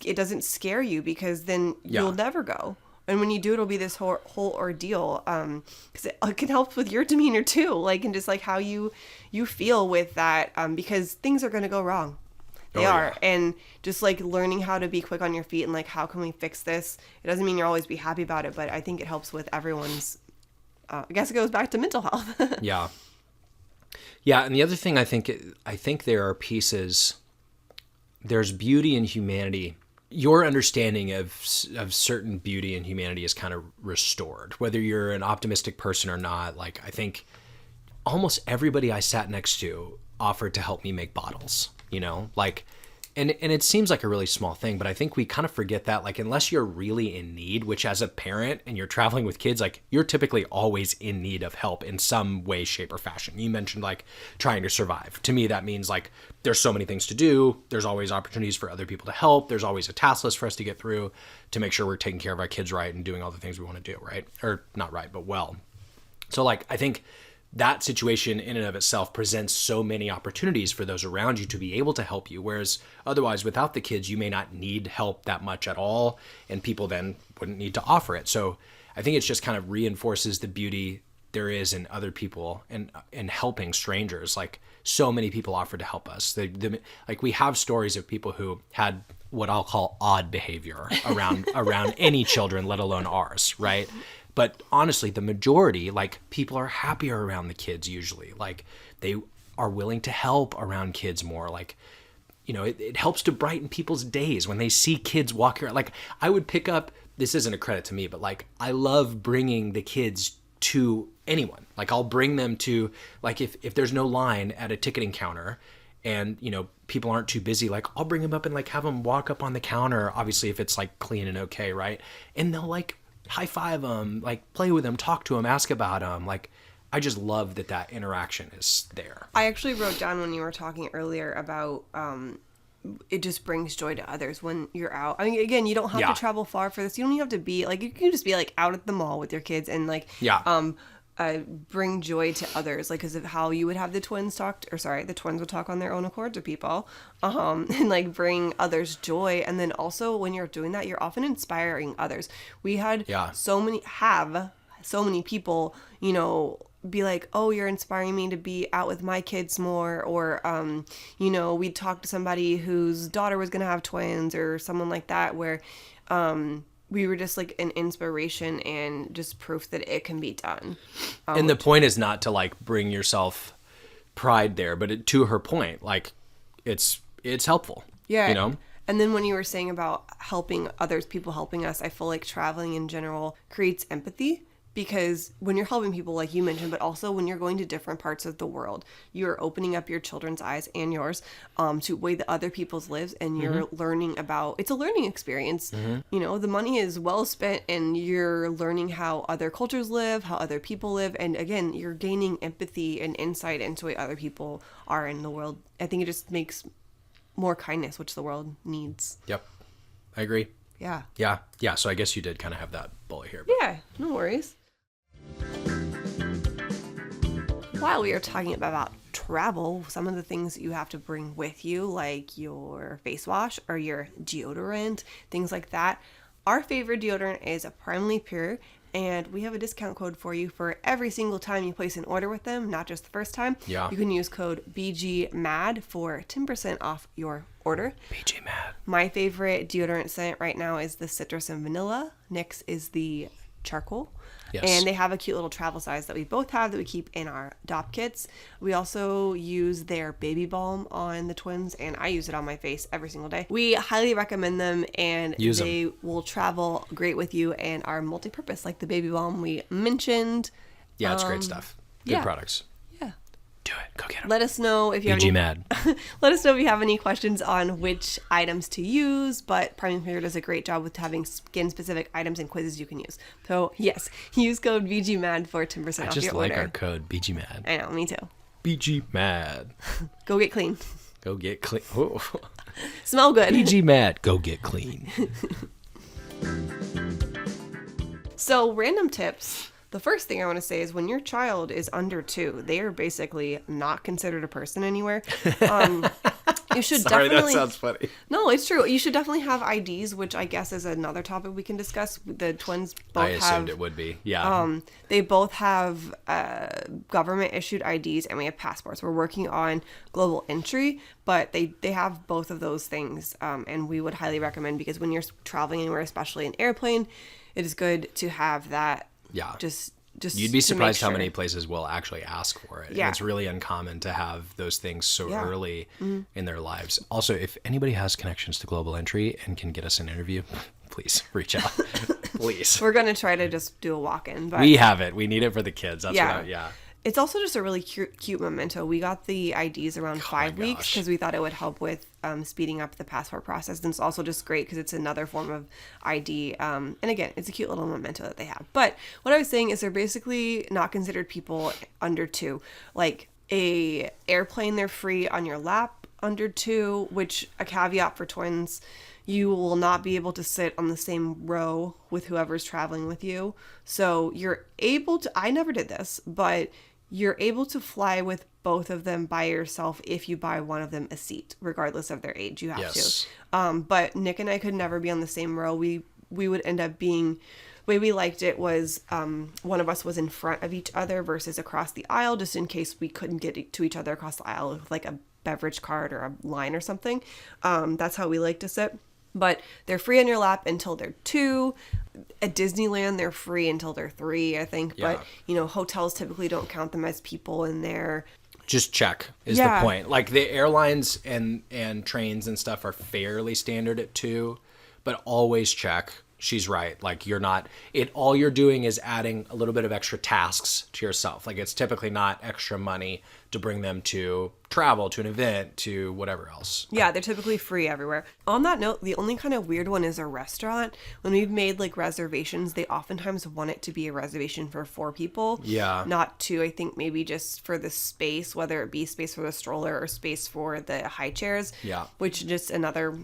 Speaker 2: it doesn't scare you because then you'll never go. And when you do, it'll be this whole ordeal. Because it can help with your demeanor, too. Like, and just, like, how you feel with that. Because things are going to go wrong. They are. Yeah. And just, like, learning how to be quick on your feet and, like, how can we fix this? It doesn't mean you'll always be happy about it, but I think it helps with everyone's... I guess it goes back to mental health.
Speaker 3: Yeah. Yeah, and the other thing I think there are pieces... There's beauty and humanity. Your understanding of certain beauty and humanity is kind of restored. Whether you're an optimistic person or not, like, I think almost everybody I sat next to offered to help me make bottles, you know? Like, and it seems like a really small thing, but I think we kind of forget that, like, unless you're really in need, which as a parent and you're traveling with kids, like, you're typically always in need of help in some way, shape, or fashion. You mentioned, like, trying to survive. To me, that means, like, there's so many things to do. There's always opportunities for other people to help. There's always a task list for us to get through to make sure we're taking care of our kids right and doing all the things we want to do, right? Or not right, but well. So, like, I think that situation in and of itself presents so many opportunities for those around you to be able to help you. Whereas otherwise, without the kids, you may not need help that much at all, and people then wouldn't need to offer it. So I think it's just kind of reinforces the beauty there is in other people and helping strangers. Like, so many people offered to help us. Like, we have stories of people who had what I'll call odd behavior around any children, let alone ours, right? But honestly, the majority, like, people are happier around the kids usually. Like, they are willing to help around kids more. Like, you know, it helps to brighten people's days when they see kids walk around. Like, I would pick up, this isn't a credit to me, but, like, I love bringing the kids to anyone. Like, I'll bring them to, like, if there's no line at a ticketing counter and, you know, people aren't too busy, like, I'll bring them up and, like, have them walk up on the counter, obviously if it's, like, clean and okay, right? And they'll, like, high five them, like, play with them, talk to them, ask about them. Like, I just love that interaction is there.
Speaker 2: I actually wrote down when you were talking earlier about it just brings joy to others when you're out. I mean, again, you don't have to travel far for this. You don't even have to be, like, you can just be, like, out at the mall with your kids and, like, bring joy to others, like, because of how you would have the twins would talk on their own accord to people, and, like, bring others joy. And then also when you're doing that, you're often inspiring others. We had so many people, you know, be like, oh, you're inspiring me to be out with my kids more, or you know, we'd talk to somebody whose daughter was gonna have twins or someone like that, where we were just, like, an inspiration and just proof that it can be done.
Speaker 3: And the point is not to, like, bring yourself pride there, but to her point, like, it's helpful. Yeah. You know?
Speaker 2: And then when you were saying about helping others, people helping us, I feel like traveling in general creates empathy. Because when you're helping people, like you mentioned, but also when you're going to different parts of the world, you're opening up your children's eyes and yours to way that other people's lives, and you're learning about, it's a learning experience. You know, the money is well spent and you're learning how other cultures live, how other people live. And again, you're gaining empathy and insight into what other people are in the world. I think it just makes more kindness, which the world needs.
Speaker 3: Yep. I agree.
Speaker 2: Yeah.
Speaker 3: Yeah. So I guess you did kind of have that bullet here. But...
Speaker 2: Yeah. No worries. While we are talking about travel, some of the things that you have to bring with you, like your face wash or your deodorant, things like that. Our favorite deodorant is Primarily Pure, and we have a discount code for you for every single time you place an order with them, not just the first time.
Speaker 3: Yeah.
Speaker 2: You can use code BGMAD for 10% off your order.
Speaker 3: BGMAD.
Speaker 2: My favorite deodorant scent right now is the citrus and vanilla. Next is the charcoal.
Speaker 3: Yes.
Speaker 2: And they have a cute little travel size that we both have that we keep in our DOP kits. We also use their baby balm on the twins, and I use it on my face every single day. We highly recommend them, and they will travel great with you and are multi-purpose, like the baby balm we mentioned.
Speaker 3: Yeah, it's great stuff. Good products.
Speaker 2: Yeah.
Speaker 3: Do it. Go get them.
Speaker 2: Let us know if you have any,
Speaker 3: BGMAD.
Speaker 2: let us know if you have any questions on which items to use, but Priming Finger does a great job with having skin-specific items and quizzes you can use. So, yes, use code BGMAD for 10% off your order.
Speaker 3: I just like our code, BGMAD.
Speaker 2: I know, me too.
Speaker 3: BGMAD.
Speaker 2: Go get clean.
Speaker 3: Go get clean. Oh.
Speaker 2: Smell good.
Speaker 3: BGMAD. Go get clean.
Speaker 2: So, random tips. The first thing I want to say is when your child is under 2, they are basically not considered a person anywhere. You should
Speaker 3: Sorry,
Speaker 2: definitely...
Speaker 3: that sounds funny.
Speaker 2: No, it's true. You should definitely have IDs, which I guess is another topic we can discuss. The twins both
Speaker 3: I
Speaker 2: have...
Speaker 3: assumed it would be. Yeah.
Speaker 2: They both have government-issued IDs, and we have passports. We're working on global entry, but they have both of those things, and we would highly recommend, because when you're traveling anywhere, especially an airplane, it is good to have that.
Speaker 3: Yeah.
Speaker 2: Just
Speaker 3: You'd be surprised how
Speaker 2: sure.
Speaker 3: many places will actually ask for it.
Speaker 2: Yeah.
Speaker 3: And it's really uncommon to have those things so early in their lives. Also, if anybody has connections to Global Entry and can get us an interview, please reach out. Please.
Speaker 2: We're going to try to just do a walk-in. But
Speaker 3: We have it. We need it for the kids. That's
Speaker 2: yeah. It's also just a really cute memento. We got the IDs around 5 weeks because we thought it would help with speeding up the passport process. And it's also just great because it's another form of ID. And again, it's a cute little memento that they have. But what I was saying is they're basically not considered people under 2. Like a airplane, they're free on your lap under 2, which a caveat for twins, you will not be able to sit on the same row with whoever's traveling with you. So you're able to, I never did this, but you're able to fly with both of them by yourself if you buy one of them a seat, regardless of their age. You have to. But Nick and I could never be on the same row. We would end up being, the way we liked it was one of us was in front of each other versus across the aisle, just in case we couldn't get to each other across the aisle with like a beverage cart or a line or something. That's how we like to sit. But they're free on your lap until they're 2. At Disneyland, they're free until they're 3, I think.
Speaker 3: Yeah.
Speaker 2: But, hotels typically don't count them as people in there.
Speaker 3: Just check is the point. Like the airlines and trains and stuff are fairly standard at 2, but always check. She's right. Like all you're doing is adding a little bit of extra tasks to yourself. Like it's typically not extra money to bring them to travel, to an event, to whatever else.
Speaker 2: Yeah, they're typically free everywhere. On that note, the only kind of weird one is a restaurant. When we've made like reservations, they oftentimes want it to be a reservation for 4 people.
Speaker 3: Yeah.
Speaker 2: Not 2. I think maybe just for the space, whether it be space for the stroller or space for the high chairs. Yeah. Which just another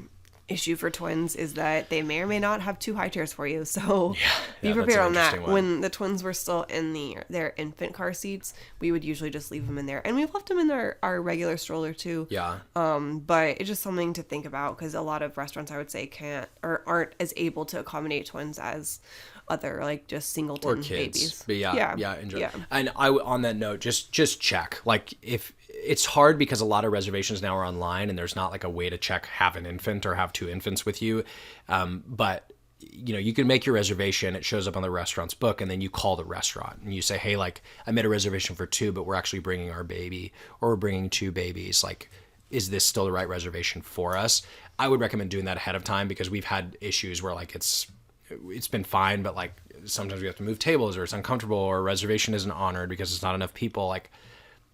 Speaker 2: issue for twins is that they may or may not have 2 high chairs for you, so be prepared on that. When the twins were still in their infant car seats, we would usually just leave them in there, and we've left them in our regular stroller too. But it's just something to think about, because a lot of restaurants, I would say, can't or aren't as able to accommodate twins as other like just singleton
Speaker 3: or kids
Speaker 2: babies.
Speaker 3: But enjoy. And I on that note, just check, like, if it's hard because a lot of reservations now are online and there's not like a way to check have an infant or have 2 infants with you, but you can make your reservation, it shows up on the restaurant's book, and then you call the restaurant and you say, hey, like, I made a reservation for 2, but we're actually bringing our baby, or we're bringing 2 babies, like, is this still the right reservation for us? I would recommend doing that ahead of time, because we've had issues where like it's been fine, but like sometimes we have to move tables, or it's uncomfortable, or a reservation isn't honored because it's not enough people. Like,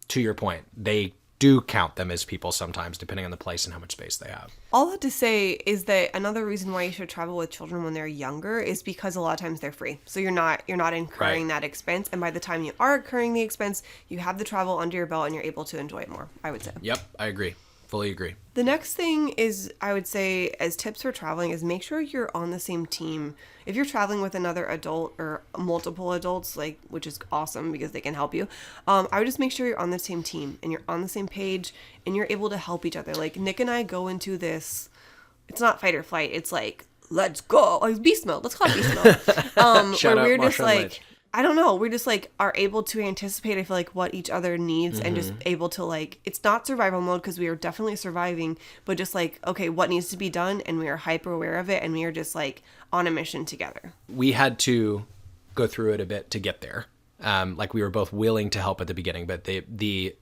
Speaker 3: to your point, they do count them as people sometimes, depending on the place and how much space they have.
Speaker 2: All that to say is that another reason why you should travel with children when they're younger is because a lot of times they're free. So you're not incurring that expense, and by the time you are incurring the expense, you have the travel under your belt and you're able to enjoy it more, I would say.
Speaker 3: Yep, I agree. Fully agree.
Speaker 2: The next thing is, I would say, as tips for traveling, is make sure you're on the same team. If you're traveling with another adult or multiple adults, like, which is awesome because they can help you, I would just make sure you're on the same team and you're on the same page and you're able to help each other. Like, Nick and I go into this, it's not fight or flight, it's like, let's go, like beast mode. Let's call it beast mode. Where we're just like, I don't know, we just like are able to anticipate, I feel like, what each other needs, and just able to, like, it's not survival mode because we are definitely surviving, but just like, okay, what needs to be done, and we are hyper aware of it, and we are just like on a mission together.
Speaker 3: We had to go through it a bit to get there. Like, we were both willing to help at the beginning, but the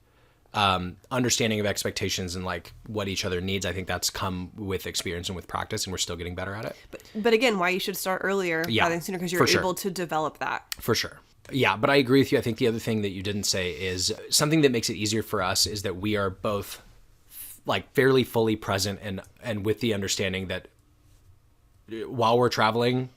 Speaker 3: understanding of expectations and like what each other needs. I think that's come with experience and with practice, and we're still getting better at it.
Speaker 2: But again, why you should start earlier rather than sooner, because you're
Speaker 3: for
Speaker 2: able
Speaker 3: sure.
Speaker 2: to develop that.
Speaker 3: For sure. Yeah, but I agree with you. I think the other thing that you didn't say is something that makes it easier for us is that we are both like fairly fully present and with the understanding that while we're traveling,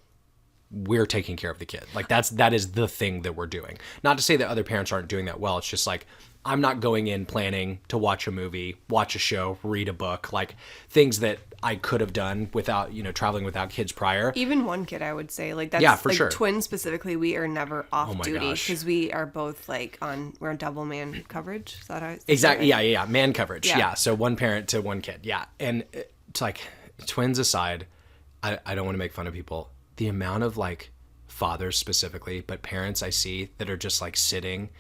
Speaker 3: we're taking care of the kid. Like that is the thing that we're doing. Not to say that other parents aren't doing that well. It's just like, I'm not going in planning to watch a movie, watch a show, read a book, like things that I could have done without, traveling without kids prior.
Speaker 2: Even one kid, I would say, like that's
Speaker 3: for
Speaker 2: like
Speaker 3: sure.
Speaker 2: Twins specifically, we are never off
Speaker 3: my
Speaker 2: duty
Speaker 3: gosh.
Speaker 2: because we are both like we're on double man coverage. Is that how it's
Speaker 3: Exactly.
Speaker 2: right?
Speaker 3: Yeah. Man coverage.
Speaker 2: Yeah.
Speaker 3: Yeah. So one parent to one kid. Yeah. And it's like, twins aside, I don't want to make fun of people. The amount of like fathers specifically, but parents I see that are just like sitting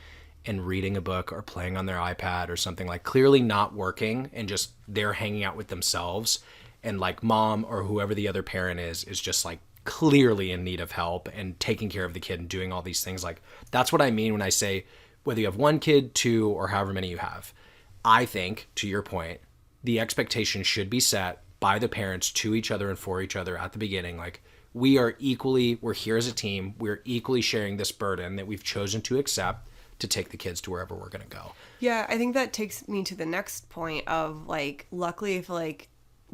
Speaker 3: and reading a book or playing on their iPad or something, like clearly not working and just they're hanging out with themselves, and like mom or whoever the other parent is just like clearly in need of help and taking care of the kid and doing all these things. Like that's what I mean when I say whether you have one kid, two, or however many you have. I think, to your point, the expectation should be set by the parents to each other and for each other at the beginning. Like we're here as a team. We're equally sharing this burden that we've chosen to accept to take the kids to wherever we're going to go.
Speaker 2: Yeah, I think that takes me to the next point of like, luckily, I feel like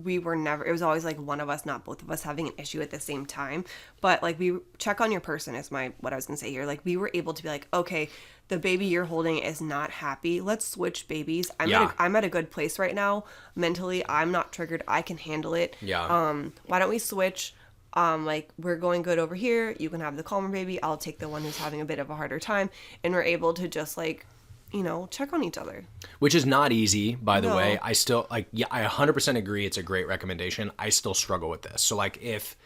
Speaker 2: it was always like one of us, not both of us, having an issue at the same time. But like, we check on your person is what I was going to say here. Like we were able to be like, okay, the baby you're holding is not happy. Let's switch babies. I'm at a good place right now. Mentally, I'm not triggered. I can handle it.
Speaker 3: Yeah.
Speaker 2: Why don't we switch? Like we're going good over here. You can have the calmer baby. I'll take the one who's having a bit of a harder time. And we're able to just like, check on each other.
Speaker 3: Which is not easy, by the
Speaker 2: No.
Speaker 3: way. I still I 100% agree. It's a great recommendation. I still struggle with this. So like if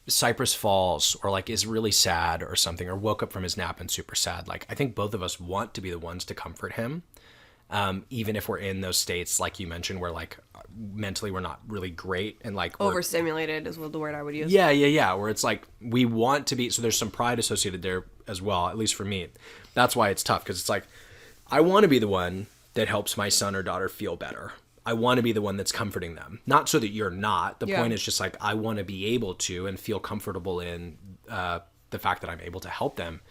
Speaker 3: Cypress falls or like is really sad or something, or woke up from his nap and super sad, like I think both of us want to be the ones to comfort him. Even if we're in those states, like you mentioned, where like mentally we're not really great and like
Speaker 2: Overstimulated is the word I would use.
Speaker 3: Yeah. Where it's like we want to be, so there's some pride associated there as well, at least for me. That's why it's tough, because it's like I want to be the one that helps my son or daughter feel better. I want to be the one that's comforting them. Not so that you're not. The point is just like I want to be able to and feel comfortable in the fact that I'm able to help them.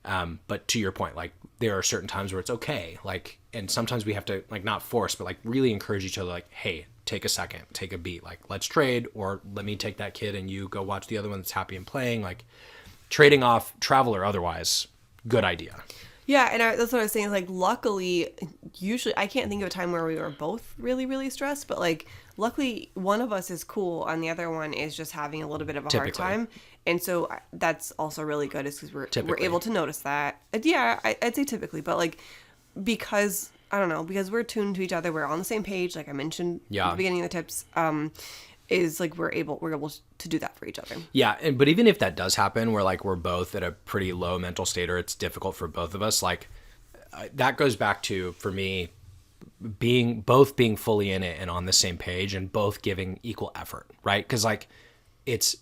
Speaker 3: But to your point, like there are certain times where it's okay, like, and sometimes we have to like not force, but like really encourage each other, like, hey, take a second, take a beat, like let's trade, or let me take that kid and you go watch the other one that's happy and playing. Like trading off travel or otherwise, good idea.
Speaker 2: Yeah, and that's what I was saying. Like, luckily, usually, I can't think of a time where we were both really, really stressed, but like, luckily, one of us is cool, and the other one is just having a little bit of a hard time. And so that's also really good, is because we're able to notice that. Yeah, I'd say typically, but like, because I don't know, because we're tuned to each other, we're on the same page, like I mentioned at the beginning of the tips. Is like we're able to do that for each other. Yeah,
Speaker 3: but even if that does happen, where like we're both at a pretty low mental state, or it's difficult for both of us, like that goes back to, for me, being fully in it and on the same page and both giving equal effort, right? Because like it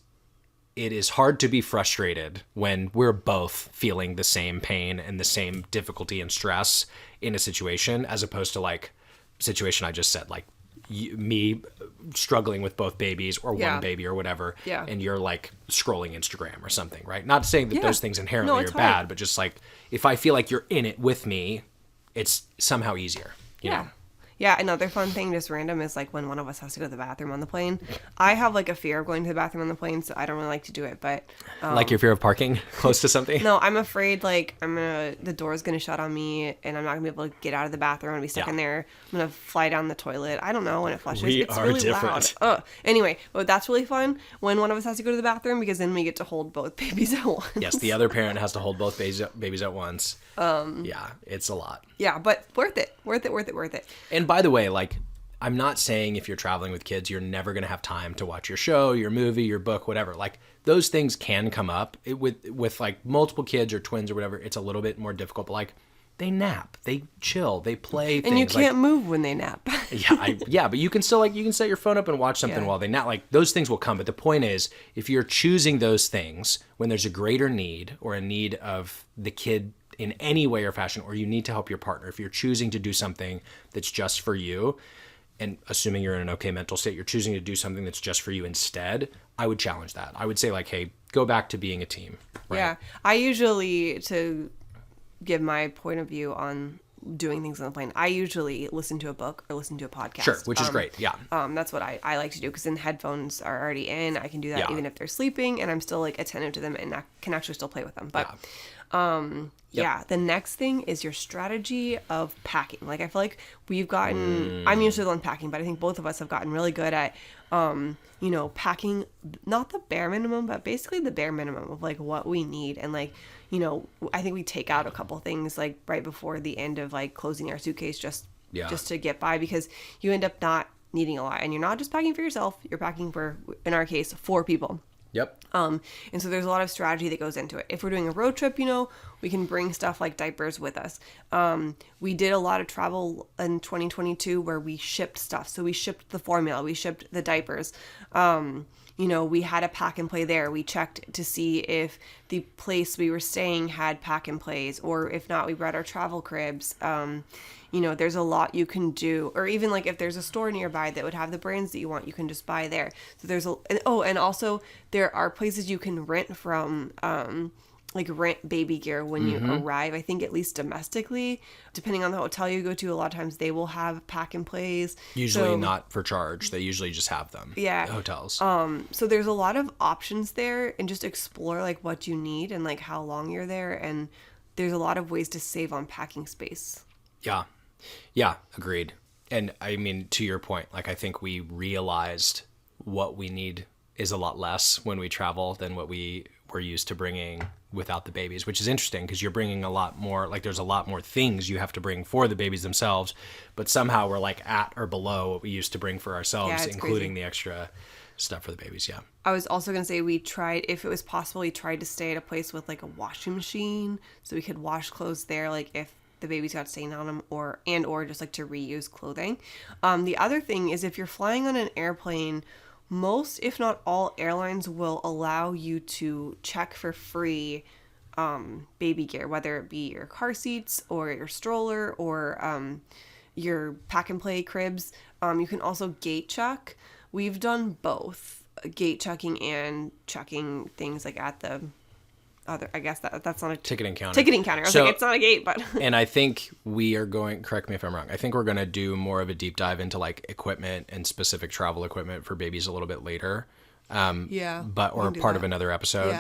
Speaker 3: is hard to be frustrated when we're both feeling the same pain and the same difficulty and stress in a situation, as opposed to like situation I just said, like me struggling with both babies or one baby or whatever, and you're like scrolling Instagram or something, right? Not saying that those things inherently are bad, but just like if I feel like you're in it with me, it's somehow easier, you know?
Speaker 2: Yeah, another fun thing, just random, is like when one of us has to go to the bathroom on the plane. I have like a fear of going to the bathroom on the plane, so I don't really like to do it, but...
Speaker 3: like your fear of parking close to something?
Speaker 2: No, I'm afraid like the door's going to shut on me and I'm not going to be able to get out of the bathroom. I'm going to be stuck in there. I'm going to fly down the toilet. I don't know when it flushes. It's really different. Loud. Anyway, but that's really fun when one of us has to go to the bathroom, because then we get to hold both babies at once.
Speaker 3: Yes, the other parent has to hold both babies at once. Yeah, it's a lot.
Speaker 2: Yeah, but worth it.
Speaker 3: And by the way, like, I'm not saying if you're traveling with kids, you're never going to have time to watch your show, your movie, your book, whatever. Like, those things can come up. With like multiple kids or twins or whatever, it's a little bit more difficult. But like, they nap, they chill, they play things.
Speaker 2: And you can't move when they nap.
Speaker 3: But you can still, like, you can set your phone up and watch something while they nap. Like, those things will come. But the point is, if you're choosing those things when there's a greater need, or a need of the kid in any way or fashion, or you need to help your partner, if you're choosing to do something that's just for you, and assuming you're in an okay mental state, you're choosing to do something that's just for you instead, I would challenge that. I would say like, hey, go back to being a team. Right?
Speaker 2: Yeah. I usually, to give my point of view on doing things on the plane, I usually listen to a book or listen to a podcast.
Speaker 3: Sure, which is great. Yeah.
Speaker 2: That's what I like to do, because then headphones are already in. I can do that
Speaker 3: Yeah.
Speaker 2: even if they're sleeping, and I'm still like attentive to them, and I can actually still play with them. But yeah, the next thing is your strategy of packing. Like, I feel like we've gotten, I'm usually the one packing, but I think both of us have gotten really good at, packing, not the bare minimum, but basically the bare minimum of like what we need. And like, I think we take out a couple things like right before the end of like closing our suitcase just to get by, because you end up not needing a lot. And you're not just packing for yourself, you're packing for, in our case, 4 people.
Speaker 3: Yep.
Speaker 2: And so there's a lot of strategy that goes into it. If we're doing a road trip, we can bring stuff like diapers with us. We did a lot of travel in 2022 where we shipped stuff. So we shipped the formula, we shipped the diapers. We had a pack and play there. We checked to see if the place we were staying had pack and plays, or if not, we brought our travel cribs. There's a lot you can do, or even like if there's a store nearby that would have the brands that you want, you can just buy there. So and also there are places you can rent from, like rent baby gear when you arrive. I think at least domestically, depending on the hotel you go to, a lot of times they will have pack and plays.
Speaker 3: Usually not for charge. They usually just have them.
Speaker 2: Yeah.
Speaker 3: At hotels.
Speaker 2: So there's a lot of options there, and just explore like what you need and like how long you're there. And there's a lot of ways to save on packing space.
Speaker 3: Yeah. Yeah, agreed. And I mean, to your point, like I think we realized what we need is a lot less when we travel than what we were used to bringing without the babies, which is interesting because you're bringing a lot more, like there's a lot more things you have to bring for the babies themselves, but somehow we're like at or below what we used to bring for ourselves, including the extra stuff for the babies. Yeah. I
Speaker 2: was also going to say we tried, if it was possible, we tried to stay at a place with like a washing machine so we could wash clothes there, like if the babies got stain on them, or just like to reuse clothing. The other thing is, if you're flying on an airplane, most, if not all, airlines will allow you to check for free baby gear, whether it be your car seats or your stroller or your pack and play cribs. You can also gate check. We've done both, gate checking and checking things like at the other, I guess that's not a
Speaker 3: ticketing counter.
Speaker 2: I was like, it's not a gate, but
Speaker 3: and I think we are going, correct me if I'm wrong, I think we're going to do more of a deep dive into like equipment and specific travel equipment for babies a little bit later. Or part of another episode.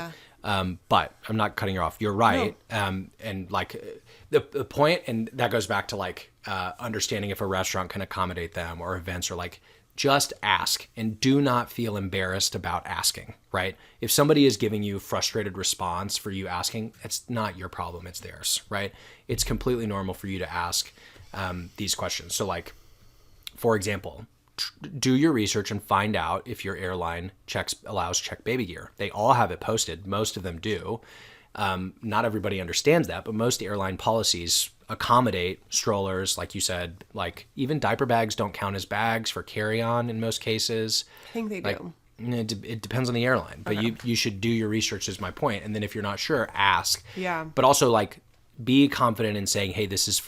Speaker 3: Yeah. But I'm not cutting you off. You're right. No. And like the point, and that goes back to like understanding if a restaurant can accommodate them, or events, or like just ask, and do not feel embarrassed about asking, right? If somebody is giving you frustrated response for you asking, it's not your problem, it's theirs, right? It's completely normal for you to ask these questions. So like, for example, do your research and find out if your airline allows check baby gear. They all have it posted. Most of them do. Not everybody understands that, but most airline policies accommodate strollers, like you said. Like even diaper bags don't count as bags for carry-on in most cases.
Speaker 2: I think they do.
Speaker 3: It depends on the airline, but you should do your research, is my point. And then if you're not sure, ask.
Speaker 2: Yeah.
Speaker 3: But also like be confident in saying, hey, these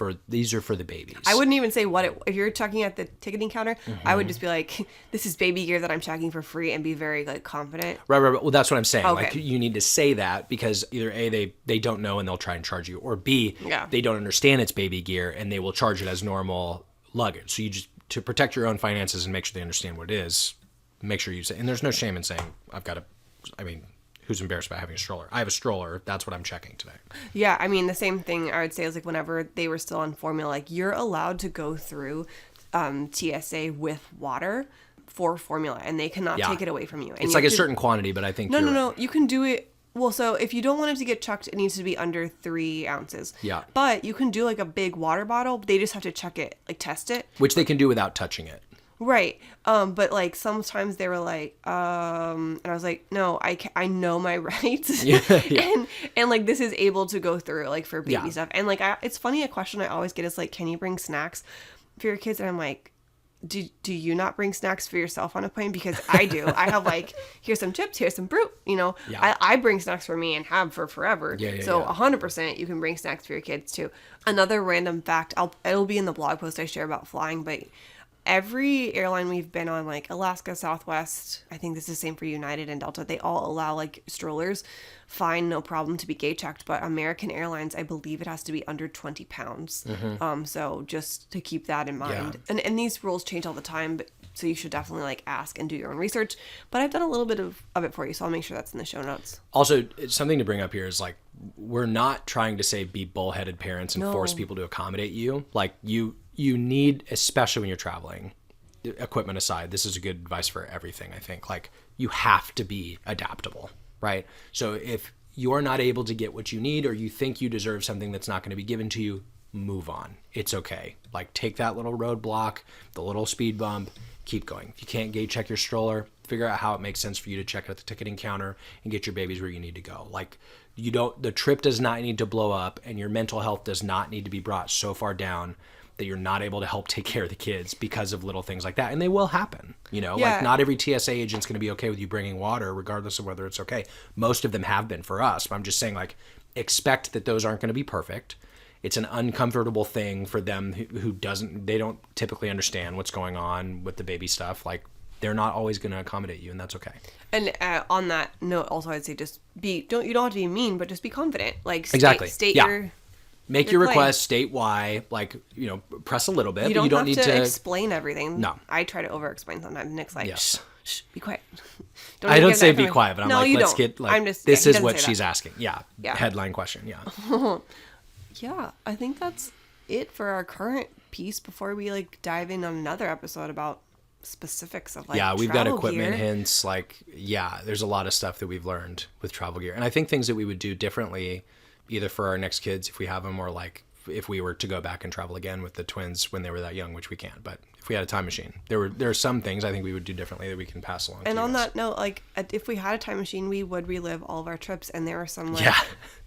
Speaker 3: are for the babies.
Speaker 2: I wouldn't even say if you're checking at the ticketing counter, I would just be like, this is baby gear that I'm checking for free, and be very like confident.
Speaker 3: Right. Well, that's what I'm saying. Okay. Like you need to say that, because either A, they don't know and they'll try and charge you, or B, they don't understand it's baby gear and they will charge it as normal luggage. So you just, to protect your own finances and make sure they understand what it is, make sure you say, and there's no shame in saying, who's embarrassed about having a stroller? I have a stroller. That's what I'm checking today.
Speaker 2: Yeah, I mean, the same thing I would say is like whenever they were still on formula, like you're allowed to go through TSA with water for formula, and they cannot take it away from you. And
Speaker 3: it's like a certain quantity, but I think
Speaker 2: No. You can do it. Well, so if you don't want it to get chucked, it needs to be under 3 ounces.
Speaker 3: Yeah.
Speaker 2: But you can do like a big water bottle. They just have to check it, like test it.
Speaker 3: Which they can do without touching it.
Speaker 2: Right. But like sometimes they were like, and I was like, no, I know my rights. Yeah. And like this is able to go through like for baby stuff. And like, it's funny, a question I always get is like, can you bring snacks for your kids? And I'm like, do you not bring snacks for yourself on a plane? Because I do. I have like, here's some chips, here's some fruit, you know.
Speaker 3: Yeah.
Speaker 2: I bring snacks for me and have for forever. So 100% you can bring snacks for your kids too. Another random fact, it'll be in the blog post I share about flying, but every airline we've been on, like Alaska, Southwest, I think this is the same for United and Delta, they all allow like strollers, fine, no problem, to be gate checked. But American Airlines, I believe it has to be under 20 pounds. So just to keep that in mind. And these rules change all the time, but so you should definitely like ask and do your own research. But I've done a little bit of it for you, so I'll make sure that's in the show notes.
Speaker 3: Also, something to bring up here is like, we're not trying to say be bullheaded parents and force people to accommodate you. Like you need, especially when you're traveling, equipment aside, this is a good advice for everything, I think. Like, you have to be adaptable, right? So if you're not able to get what you need, or you think you deserve something that's not going to be given to you, move on. It's okay. Like, take that little roadblock, the little speed bump, keep going. If you can't gate check your stroller, figure out how it makes sense for you to check at the ticketing counter and get your babies where you need to go. Like, the trip does not need to blow up, and your mental health does not need to be brought so far down that you're not able to help take care of the kids because of little things like that. And they will happen, you know, like not every TSA agent's going to be okay with you bringing water, regardless of whether it's okay. Most of them have been for us, but I'm just saying, like, expect that those aren't going to be perfect. It's an uncomfortable thing for them they don't typically understand what's going on with the baby stuff. Like, they're not always going to accommodate you, and that's okay.
Speaker 2: And on that note, also, I'd say just you don't have to be mean, but just be confident. Like, state your...
Speaker 3: Make your request, state why, like, you know, press a little bit.
Speaker 2: You don't
Speaker 3: need
Speaker 2: have
Speaker 3: to
Speaker 2: explain everything.
Speaker 3: No.
Speaker 2: I try to over-explain sometimes. Nick's like, shh, be quiet.
Speaker 3: I don't say be quiet, but I'm like, let's get, like, this is what she's asking. Yeah. Headline question,
Speaker 2: Yeah, I think that's it for our current piece before we, like, dive in on another episode about specifics of, like,
Speaker 3: we've got
Speaker 2: travel
Speaker 3: equipment
Speaker 2: gear.
Speaker 3: hints, like, there's a lot of stuff that we've learned with travel gear. And I think things that we would do differently, either for our next kids if we have them, or like if we were to go back and travel again with the twins when they were that young, which we can't. But if we had a time machine, there are some things I think we would do differently that we can pass along.
Speaker 2: And
Speaker 3: to
Speaker 2: on
Speaker 3: you guys.
Speaker 2: that note, like, if we had a time machine, we would relive all of our trips, and there are some like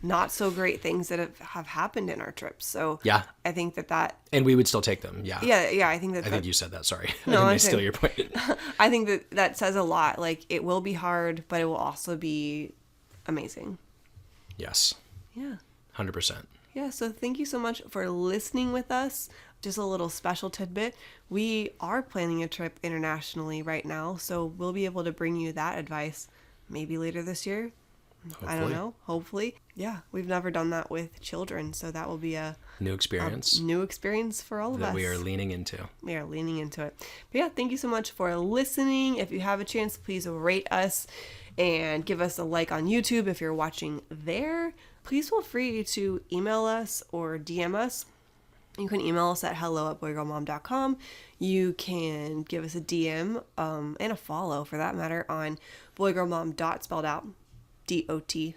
Speaker 2: not so great things that have happened in our trips. So I think that
Speaker 3: and we would still take them.
Speaker 2: I think
Speaker 3: I think you said that. Sorry,
Speaker 2: no,
Speaker 3: I didn't steal your point.
Speaker 2: I think that says a lot. Like, it will be hard, but it will also be amazing.
Speaker 3: Yes.
Speaker 2: Yeah.
Speaker 3: 100%.
Speaker 2: Yeah, so thank you so much for listening with us. Just a little special tidbit. We are planning a trip internationally right now, so we'll be able to bring you that advice maybe later this year. Hopefully. I don't know. Hopefully. Yeah, we've never done that with children, so that will be a
Speaker 3: new experience.
Speaker 2: New experience for all of us.
Speaker 3: That we are leaning into.
Speaker 2: We are leaning into it. But yeah, thank you so much for listening. If you have a chance, please rate us and give us a like on YouTube if you're watching there. Please feel free to email us or DM us. You can email us at hello@boygirlmom.com. You can give us a DM and a follow, for that matter, on boygirlmom. Spelled out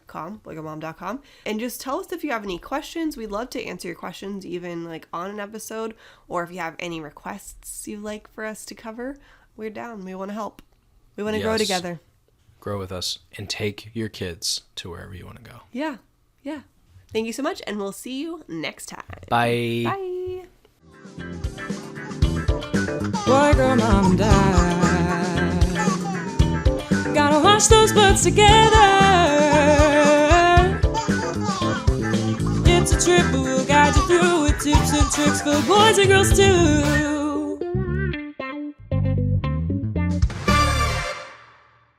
Speaker 2: .com, boygirlmom.com. And just tell us if you have any questions. We'd love to answer your questions, even like on an episode, or if you have any requests you'd like for us to cover. We're down. We want to help. We want to grow together.
Speaker 3: Grow with us and take your kids to wherever you want to go.
Speaker 2: Yeah. Thank you so much, and we'll see you next time.
Speaker 3: Bye.
Speaker 2: Bye.
Speaker 1: Boy, girl, mom, and dad gotta wash those butts together. It's a trip, but we'll guide you through with tips and tricks for boys and girls too.